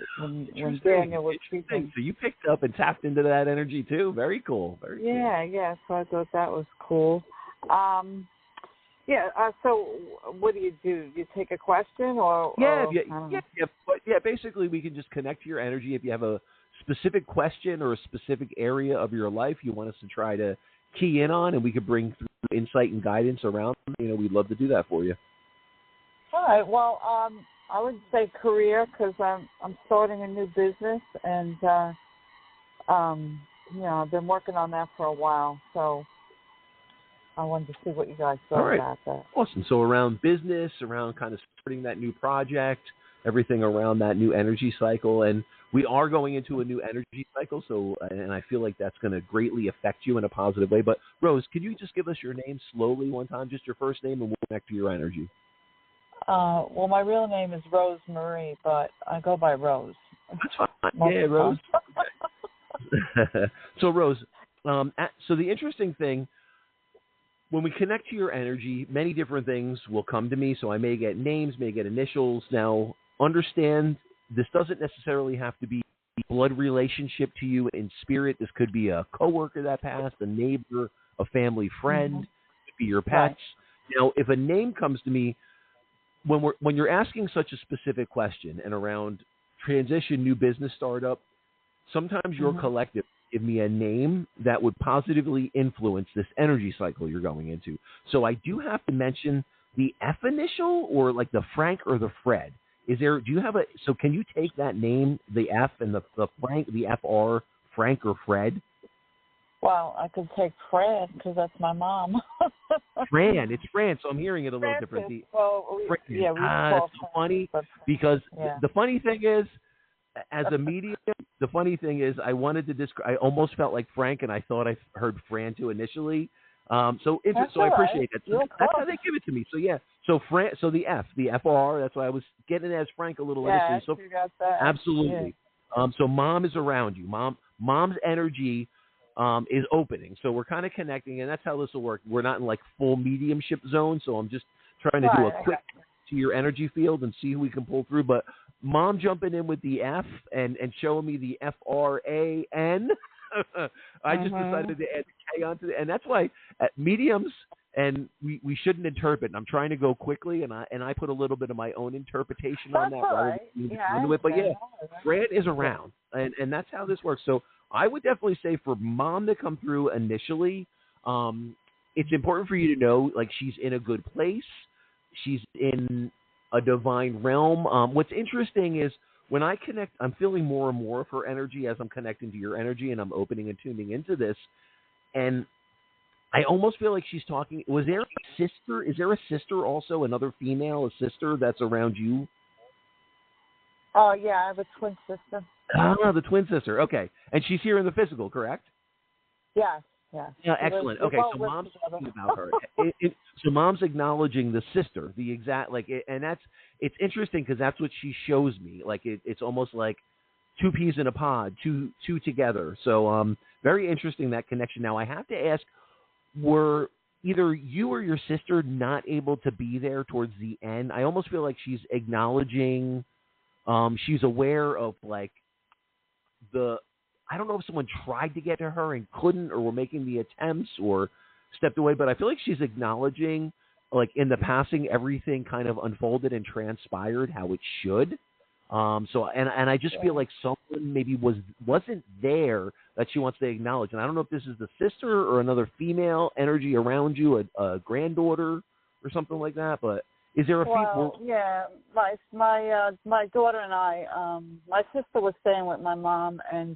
Speaker 5: Daniel was speaking.
Speaker 2: So you picked up and tapped into that energy too. Very cool. Very cool.
Speaker 5: Yeah. So I thought that was cool. So what do? You take a question or
Speaker 2: basically we can just connect to your energy. If you have a specific question or a specific area of your life you want us to try to key in on, and we could bring through insight and guidance around, we'd love to do that for you.
Speaker 5: All right. Well, I would say career, because I'm starting a new business, and I've been working on that for a while, so I wanted to see what you guys thought about that.
Speaker 2: Awesome. So around business, around kind of starting that new project, everything around that new energy cycle. And we are going into a new energy cycle, and I feel like that's going to greatly affect you in a positive way. But, Rose, can you just give us your name slowly one time, just your first name, and we'll connect to your energy?
Speaker 5: Well, my real name is Rose Marie, but I go by Rose.
Speaker 2: That's fine. Yeah, Rose. So, Rose, so the interesting thing, when we connect to your energy, many different things will come to me. So I may get names, may get initials. Now, understand this doesn't necessarily have to be a blood relationship to you in spirit. This could be a coworker that passed, a neighbor, a family friend, it could be your pets. Right. Now, if a name comes to me, when you're asking such a specific question and around transition, new business startup, sometimes your collective give me a name that would positively influence this energy cycle you're going into. So I do have to mention the F initial, or like the Frank or the Fred. So can you take that name, the F and the Frank, the FR, Frank or Fred?
Speaker 5: Well, I could take Fred because that's my mom.
Speaker 2: Fran, it's Fran, so I'm hearing it a little different.
Speaker 5: We call
Speaker 2: that's so funny, because the funny thing is, as a medium, the funny thing is, I wanted to describe. I almost felt like Frank, and I thought I heard Fran too initially. So I appreciate that. So that's how they give it to me. So yeah. So So the F, the FR. That's why I was getting it as Frank a little initially. So
Speaker 5: you got that.
Speaker 2: Absolutely. Yeah. So Mom is around you. Mom's energy is opening. So we're kind of connecting, and that's how this will work. We're not in like full mediumship zone. So I'm just trying to do a quick to your energy field and see who we can pull through. But Mom jumping in with the F and showing me the FRAN. I just decided to add the K onto it, and that's why at mediums, and we shouldn't interpret. I'm trying to go quickly, and I put a little bit of my own interpretation on that.
Speaker 5: Right.
Speaker 2: But yeah, Fran is around, and that's how this works. So I would definitely say for Mom to come through initially, it's important for you to know, like, she's in a good place. She's in a divine realm. What's interesting is when I connect, I'm feeling more and more of her energy as I'm connecting to your energy, and I'm opening and tuning into this. And I almost feel like she's talking. Was there a sister? Is there a sister also, another female, a sister that's around you?
Speaker 5: Oh, yeah, I have a twin sister.
Speaker 2: Ah, the twin sister. Okay. And she's here in the physical, correct?
Speaker 5: Yes, yes.
Speaker 2: Yeah, excellent. Okay, so mom's talking about her. So mom's acknowledging the sister, the exact, and it's interesting because that's what she shows me. Like, it's almost like two peas in a pod, two together. So very interesting, that connection. Now, I have to ask, were either you or your sister not able to be there towards the end? I almost feel like she's acknowledging, she's aware of, like, I don't know if someone tried to get to her and couldn't, or were making the attempts or stepped away, but I feel like she's acknowledging, like, in the passing, everything kind of unfolded and transpired how it should. So I just feel like someone maybe wasn't there that she wants to acknowledge. And I don't know if this is the sister or another female energy around you, a granddaughter or something like that, but is there a
Speaker 5: Well, yeah, my daughter and I, my sister was staying with my mom, and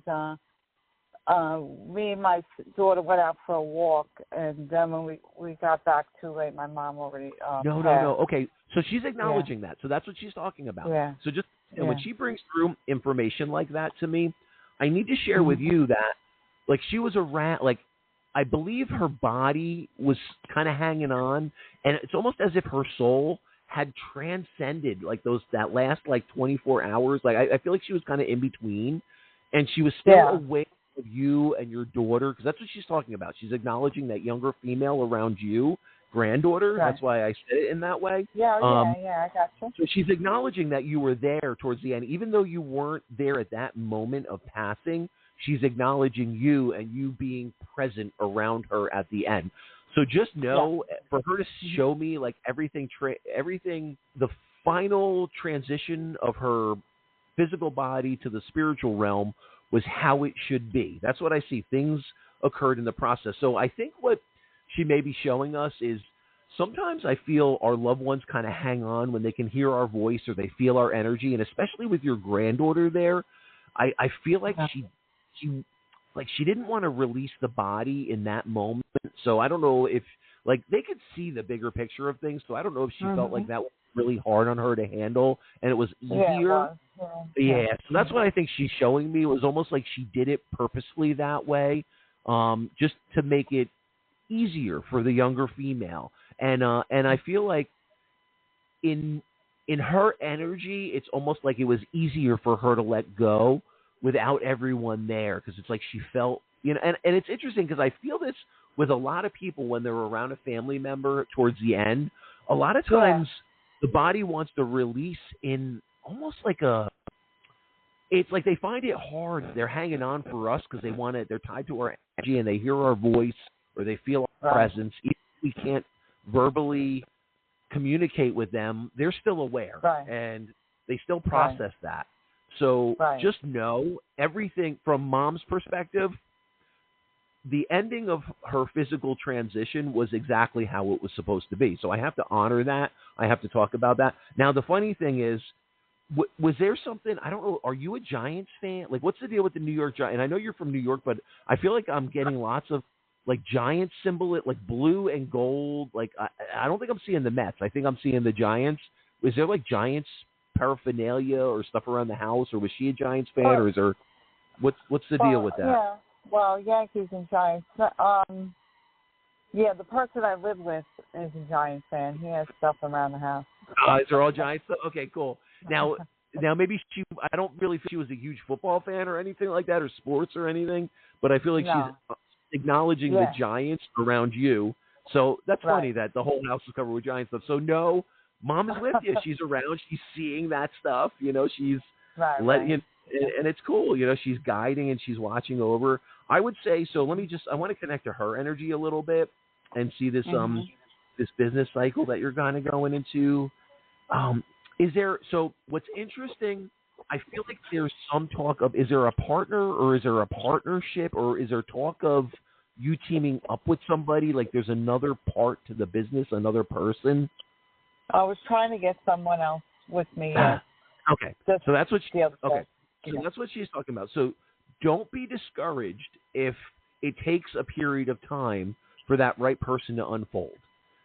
Speaker 5: me and my daughter went out for a walk, and then when we got back too late, my mom already
Speaker 2: No. Okay, so she's acknowledging that. So that's what she's talking about.
Speaker 5: Yeah.
Speaker 2: So just when she brings through information like that to me, I need to share with you that, like, she was around, like, I believe her body was kind of hanging on, and it's almost as if her soul had transcended, like, that last, like, 24 hours. Like, I feel like she was kind of in between, and she was still aware of you and your daughter, because that's what she's talking about. She's acknowledging that younger female around you, granddaughter. Right. That's why I said it in that way.
Speaker 5: Yeah, I got you.
Speaker 2: So she's acknowledging that you were there towards the end, even though you weren't there at that moment of passing. She's acknowledging you and you being present around her at the end. So just know, for her to show me, like, everything, the final transition of her physical body to the spiritual realm was how it should be. That's what I see. Things occurred in the process. So I think what she may be showing us is sometimes I feel our loved ones kind of hang on when they can hear our voice or they feel our energy. And especially with your granddaughter there, I feel like she didn't want to release the body in that moment. So I don't know if, like, they could see the bigger picture of things. So I don't know if she felt like that was really hard on her to handle and it was easier. Yeah. So that's what I think she's showing me. It was almost like she did it purposely that way, just to make it easier for the younger female. And I feel like in her energy, it's almost like it was easier for her to let go without everyone there, because it's like she felt, and it's interesting because I feel this with a lot of people when they're around a family member towards the end. A lot of times the body wants to release in almost like it's like they find it hard. They're hanging on for us because they want it. They're tied to our energy and they hear our voice or they feel our presence. Even if we can't verbally communicate with them, they're still aware and they still process that. So just know everything from mom's perspective. The ending of her physical transition was exactly how it was supposed to be. So I have to honor that. I have to talk about that. Now, the funny thing is, was there something, I don't know, are you a Giants fan? Like, what's the deal with the New York Giants? And I know you're from New York, but I feel like I'm getting lots of, like, Giants symbol, like blue and gold. Like, I don't think I'm seeing the Mets. I think I'm seeing the Giants. Was there, like, Giants paraphernalia or stuff around the house, or was she a Giants fan, or is there, what's the deal with that?
Speaker 5: Yeah. Well, Yankees and Giants. Yeah, the person I live with is a Giants fan. He has stuff around the house.
Speaker 2: Is there all Giants stuff? Okay, cool. Now maybe I don't really feel she was a huge football fan or anything like that, or sports or anything, but I feel like she's acknowledging the Giants around you. So that's funny that the whole house is covered with Giants stuff. So no, mom is with you. She's around. She's seeing that stuff. She's letting you. And it's cool, she's guiding and she's watching over. I would say, so I want to connect to her energy a little bit and see this, this business cycle that you're kind of going into. So what's interesting, I feel like there's some talk of, is there a partner or is there a partnership or is there talk of you teaming up with somebody? Like there's another part to the business, another person?
Speaker 5: I was trying to get someone else with me.
Speaker 2: Okay. So that's what she.
Speaker 5: the other
Speaker 2: Okay.
Speaker 5: side.
Speaker 2: So
Speaker 5: Yeah.
Speaker 2: that's what she's talking about. So don't be discouraged if it takes a period of time for that right person to unfold.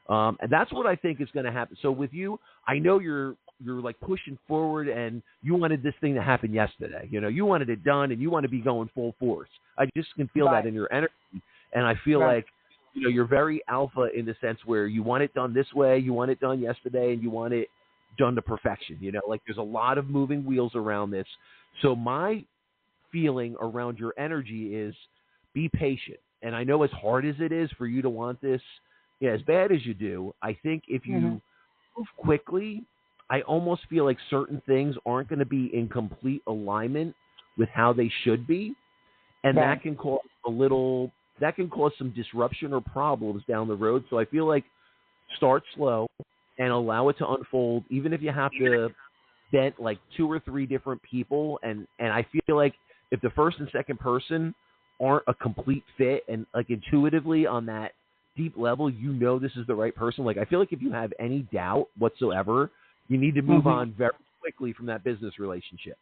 Speaker 2: And that's what I think is going to happen. So with you, I know you're like pushing forward, and you wanted this thing to happen yesterday. You know, you wanted it done, and you want to be going full force. I just can feel that in your energy, and I feel like, you know, you're very alpha in the sense where you want it done this way, you want it done yesterday, and you want it done to perfection. You know, like there's a lot of moving wheels around this. So my feeling around your energy is be patient. And I know as hard as it is for you to want this, as bad as you do, I think if you move quickly, I almost feel like certain things aren't going to be in complete alignment with how they should be. And that can cause some disruption or problems down the road. So I feel like start slow and allow it to unfold, even if you have to vet like 2 or 3 different people. And I feel like if the first and second person aren't a complete fit, and like intuitively on that deep level, you know this is the right person. Like I feel like if you have any doubt whatsoever, you need to move on very quickly from that business relationship.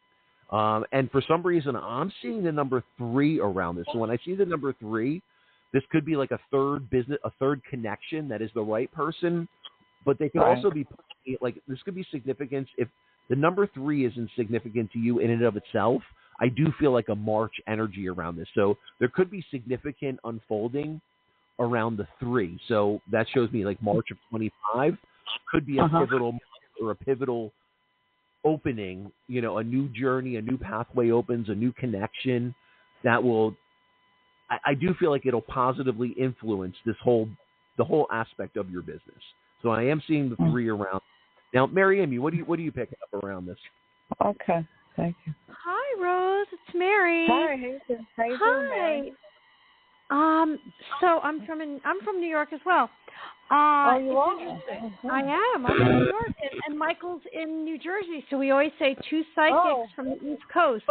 Speaker 2: And for some reason, I'm seeing the number 3 around this. So when I see the number 3, this could be like a third connection that is the right person, but they could also be like, this could be significance. If the number 3 isn't significant to you in and of itself, I do feel like a March energy around this. So there could be significant unfolding around the 3. So that shows me like March of 25 could be a pivotal or a pivotal opening, you know, a new journey, a new pathway opens, a new connection that will, I do feel like it'll positively influence the whole aspect of your business. So I am seeing the 3 around. Now, Mary Amy, what do you pick up around this?
Speaker 5: Okay, thank you.
Speaker 3: Hi, Rose. It's Mary.
Speaker 5: Hi, how you doing, Mary?
Speaker 3: So I'm from New York as well.
Speaker 5: You are?
Speaker 3: Interesting. I am. I'm from New York, and Michael's in New Jersey. So we always say 2 psychics from the East Coast.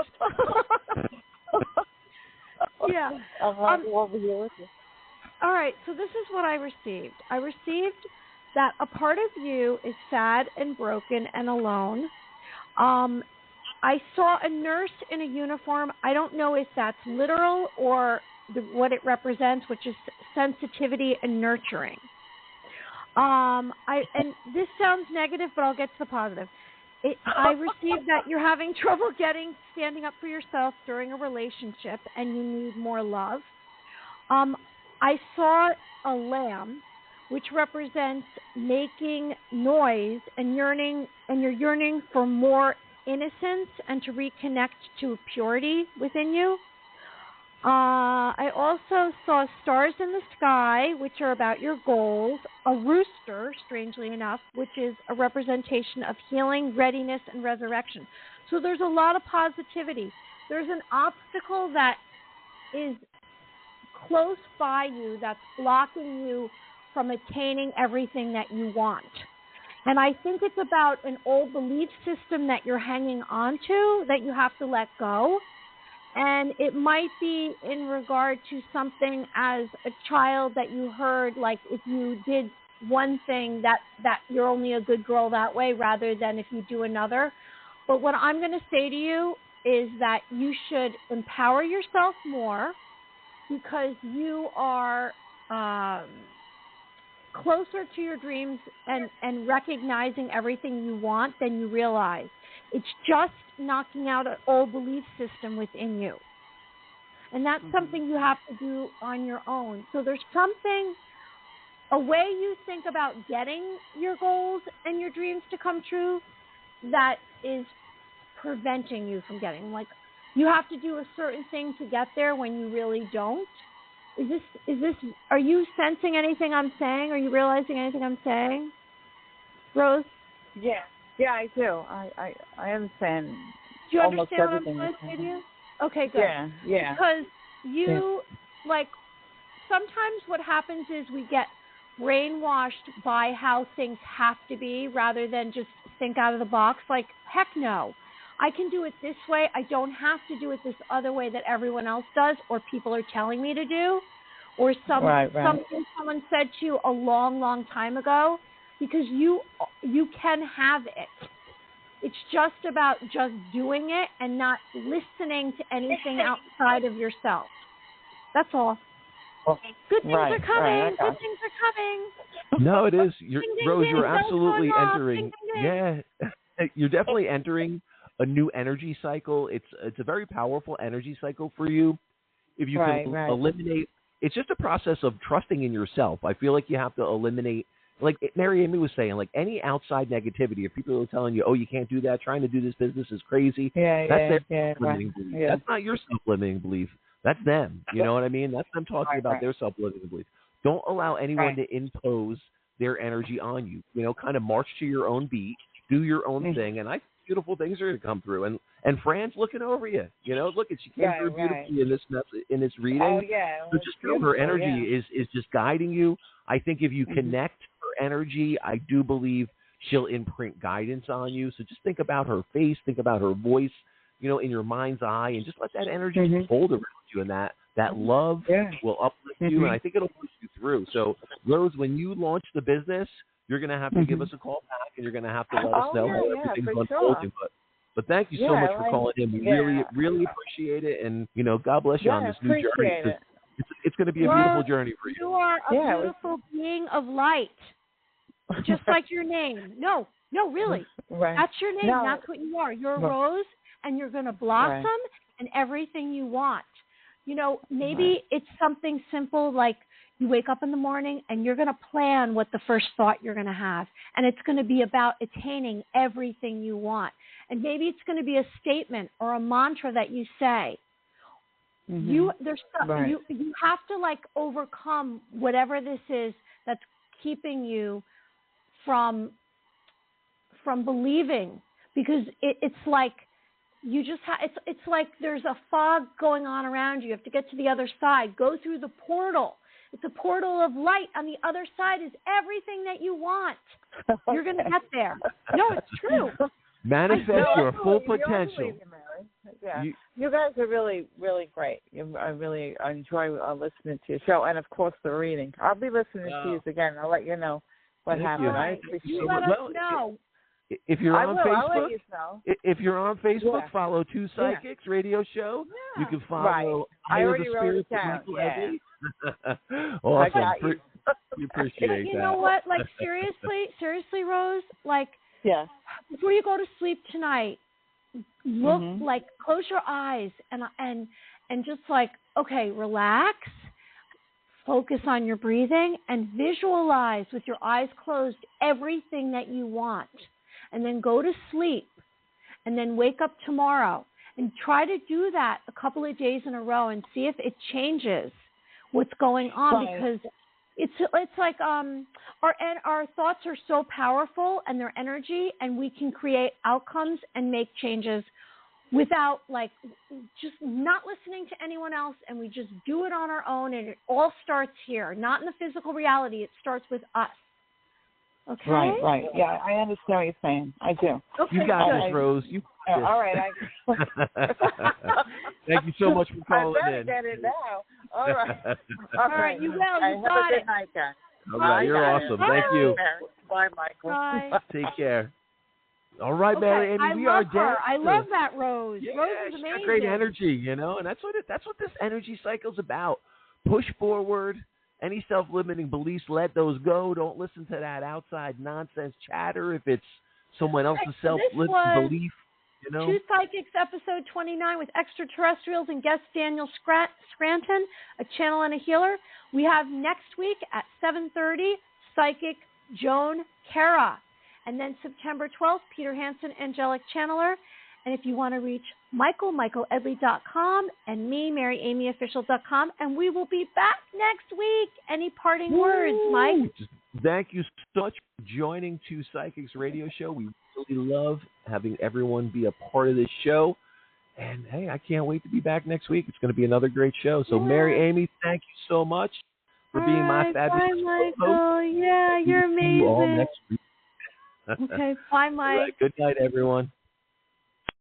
Speaker 3: Yeah.
Speaker 5: I'm over here with you.
Speaker 3: All right. So this is what I received. I received that a part of you is sad and broken and alone. I saw a nurse in a uniform. I don't know if that's literal or what it represents, which is sensitivity and nurturing. And this sounds negative, but I'll get to the positive. I received that you're having trouble standing up for yourself during a relationship, and you need more love. I saw a lamb, which represents making noise and you're yearning for more innocence and to reconnect to purity within you. I also saw stars in the sky, which are about your goals, a rooster, strangely enough, which is a representation of healing, readiness, and resurrection. So there's a lot of positivity. There's an obstacle that is close by you that's blocking you from attaining everything that you want. And I think it's about an old belief system that you're hanging on to that you have to let go. And it might be in regard to something as a child that you heard, like if you did one thing that you're only a good girl that way rather than if you do another. But what I'm going to say to you is that you should empower yourself more because you are closer to your dreams and recognizing everything you want than you realize. It's just knocking out an old belief system within you. And that's something you have to do on your own. So there's a way you think about getting your goals and your dreams to come true that is preventing you from getting. Like, you have to do a certain thing to get there when you really don't. Are you sensing anything I'm saying? Are you realizing anything I'm saying? Rose?
Speaker 5: Yeah, I do. I understand.
Speaker 3: Do you
Speaker 5: almost
Speaker 3: understand
Speaker 5: everything
Speaker 3: what I'm trying to say to you? Okay, good.
Speaker 5: Yeah.
Speaker 3: Because sometimes what happens is we get brainwashed by how things have to be rather than just think out of the box. Like, heck no. I can do it this way. I don't have to do it this other way that everyone else does or people are telling me to do or something someone said to you a long, long time ago, because you can have it. It's just about just doing it and not listening to anything outside of yourself. That's all. Good things are coming. Good things are coming.
Speaker 2: No, it is. Rose, you're
Speaker 3: bells
Speaker 2: absolutely
Speaker 3: going off.
Speaker 2: entering.
Speaker 3: Ding, ding, ding.
Speaker 2: Yeah, you're definitely entering a new energy cycle. It's a very powerful energy cycle for you. If you can eliminate, it's just a process of trusting in yourself. I feel like you have to eliminate, like Mary Amy was saying, like any outside negativity. If people are telling you, "Oh, you can't do that. Trying to do this business is crazy." That's their self-limiting belief. That's not your self-limiting belief. That's them. You know what I mean? That's them talking about their self-limiting belief. Don't allow anyone to impose their energy on you. You know, kind of march to your own beat, do your own thing, and beautiful things are going to come through. And Fran's looking over you. You know, look, she came through beautifully in this reading. Oh, yeah. So just feel her energy is just guiding you. I think if you connect her energy, I do believe she'll imprint guidance on you. So just think about her face, think about her voice, you know, in your mind's eye, and just let that energy hold around you, and that love will uplift you, and I think it'll push you through. So, Rose, when you launch the business, you're going to have to give us a call back, and you're going to have to let us know how everything's unfolding. But thank you so much for calling in. We really appreciate it, and, you know, God bless you on this new journey. It's going to be a beautiful journey for you.
Speaker 3: You are a beautiful being of light, just like your name. No, really. That's your name. No. That's what you are. You're a rose, and you're going to blossom and everything you want. You know, maybe it's something simple like you wake up in the morning and you're going to plan what the first thought you're going to have. And it's going to be about attaining everything you want. And maybe it's going to be a statement or a mantra that you say. You have to like overcome whatever this is that's keeping you from believing, because it's like you just it's like there's a fog going on around you. You have to get to the other side. Go through the portal. It's a portal of light. On the other side is everything that you want. You're going to get there. No, it's true.
Speaker 2: Manifest your full potential.
Speaker 5: You guys are really, really great. I enjoy listening to your show, and of course the reading. I'll be listening to you again. I'll let you know what happened. I appreciate
Speaker 3: you let us know.
Speaker 2: If you're on Facebook,
Speaker 5: I'll let you know.
Speaker 2: If you're on Facebook, follow Two Psychics Radio Show. You can follow
Speaker 5: I already wrote it down.
Speaker 2: Awesome. We appreciate
Speaker 3: you know what? Like seriously, Rose. Like, before you go to sleep tonight, look like close your eyes and just like, okay, relax. Focus on your breathing and visualize with your eyes closed everything that you want. And then go to sleep, and then wake up tomorrow and try to do that a couple of days in a row and see if it changes what's going on, because it's like our thoughts are so powerful and their energy, and we can create outcomes and make changes without like just not listening to anyone else, and we just do it on our own, and it all starts here, not in the physical reality. It starts with us. Okay.
Speaker 5: Right. Yeah, I understand what you're saying. I do.
Speaker 3: Okay,
Speaker 2: you got this, Rose. You got this.
Speaker 5: All right.
Speaker 2: Thank you so much for calling in.
Speaker 5: I better get it now. All right.
Speaker 3: All right. You will. You got
Speaker 5: have a good night, guys.
Speaker 2: All right. You're awesome. Thank you.
Speaker 5: Bye, Michael.
Speaker 3: Bye.
Speaker 2: Take care. All right, Mary Amy. We are dead.
Speaker 3: I love that Rose.
Speaker 2: Yeah,
Speaker 3: Rose is
Speaker 2: she's
Speaker 3: amazing.
Speaker 2: got great energy, you know, and that's what this energy cycle's about. Push forward. Any self-limiting beliefs, let those go. Don't listen to that outside nonsense chatter if it's someone else's self-limiting belief. You know?
Speaker 3: Two Psychics, episode 29 with Extraterrestrials and guest Daniel Scranton, a channel and a healer. We have next week at 7:30, Psychic Joan Cara. And then September 12th, Peter Hansen, Angelic Channeler. And if you want to reach Michael, michaeledley.com, and me, maryamyofficial.com, and we will be back next week. Any parting words, Mike?
Speaker 2: Thank you so much for joining Two Psychics Radio Show. We really love having everyone be a part of this show. And, hey, I can't wait to be back next week. It's going to be another great show. So, Mary Amy, thank you so much for being my fabulous
Speaker 3: Michael. Host. Yeah, you're amazing.
Speaker 2: See you all next week.
Speaker 3: Okay, bye, Mike.
Speaker 2: Right, good night, everyone.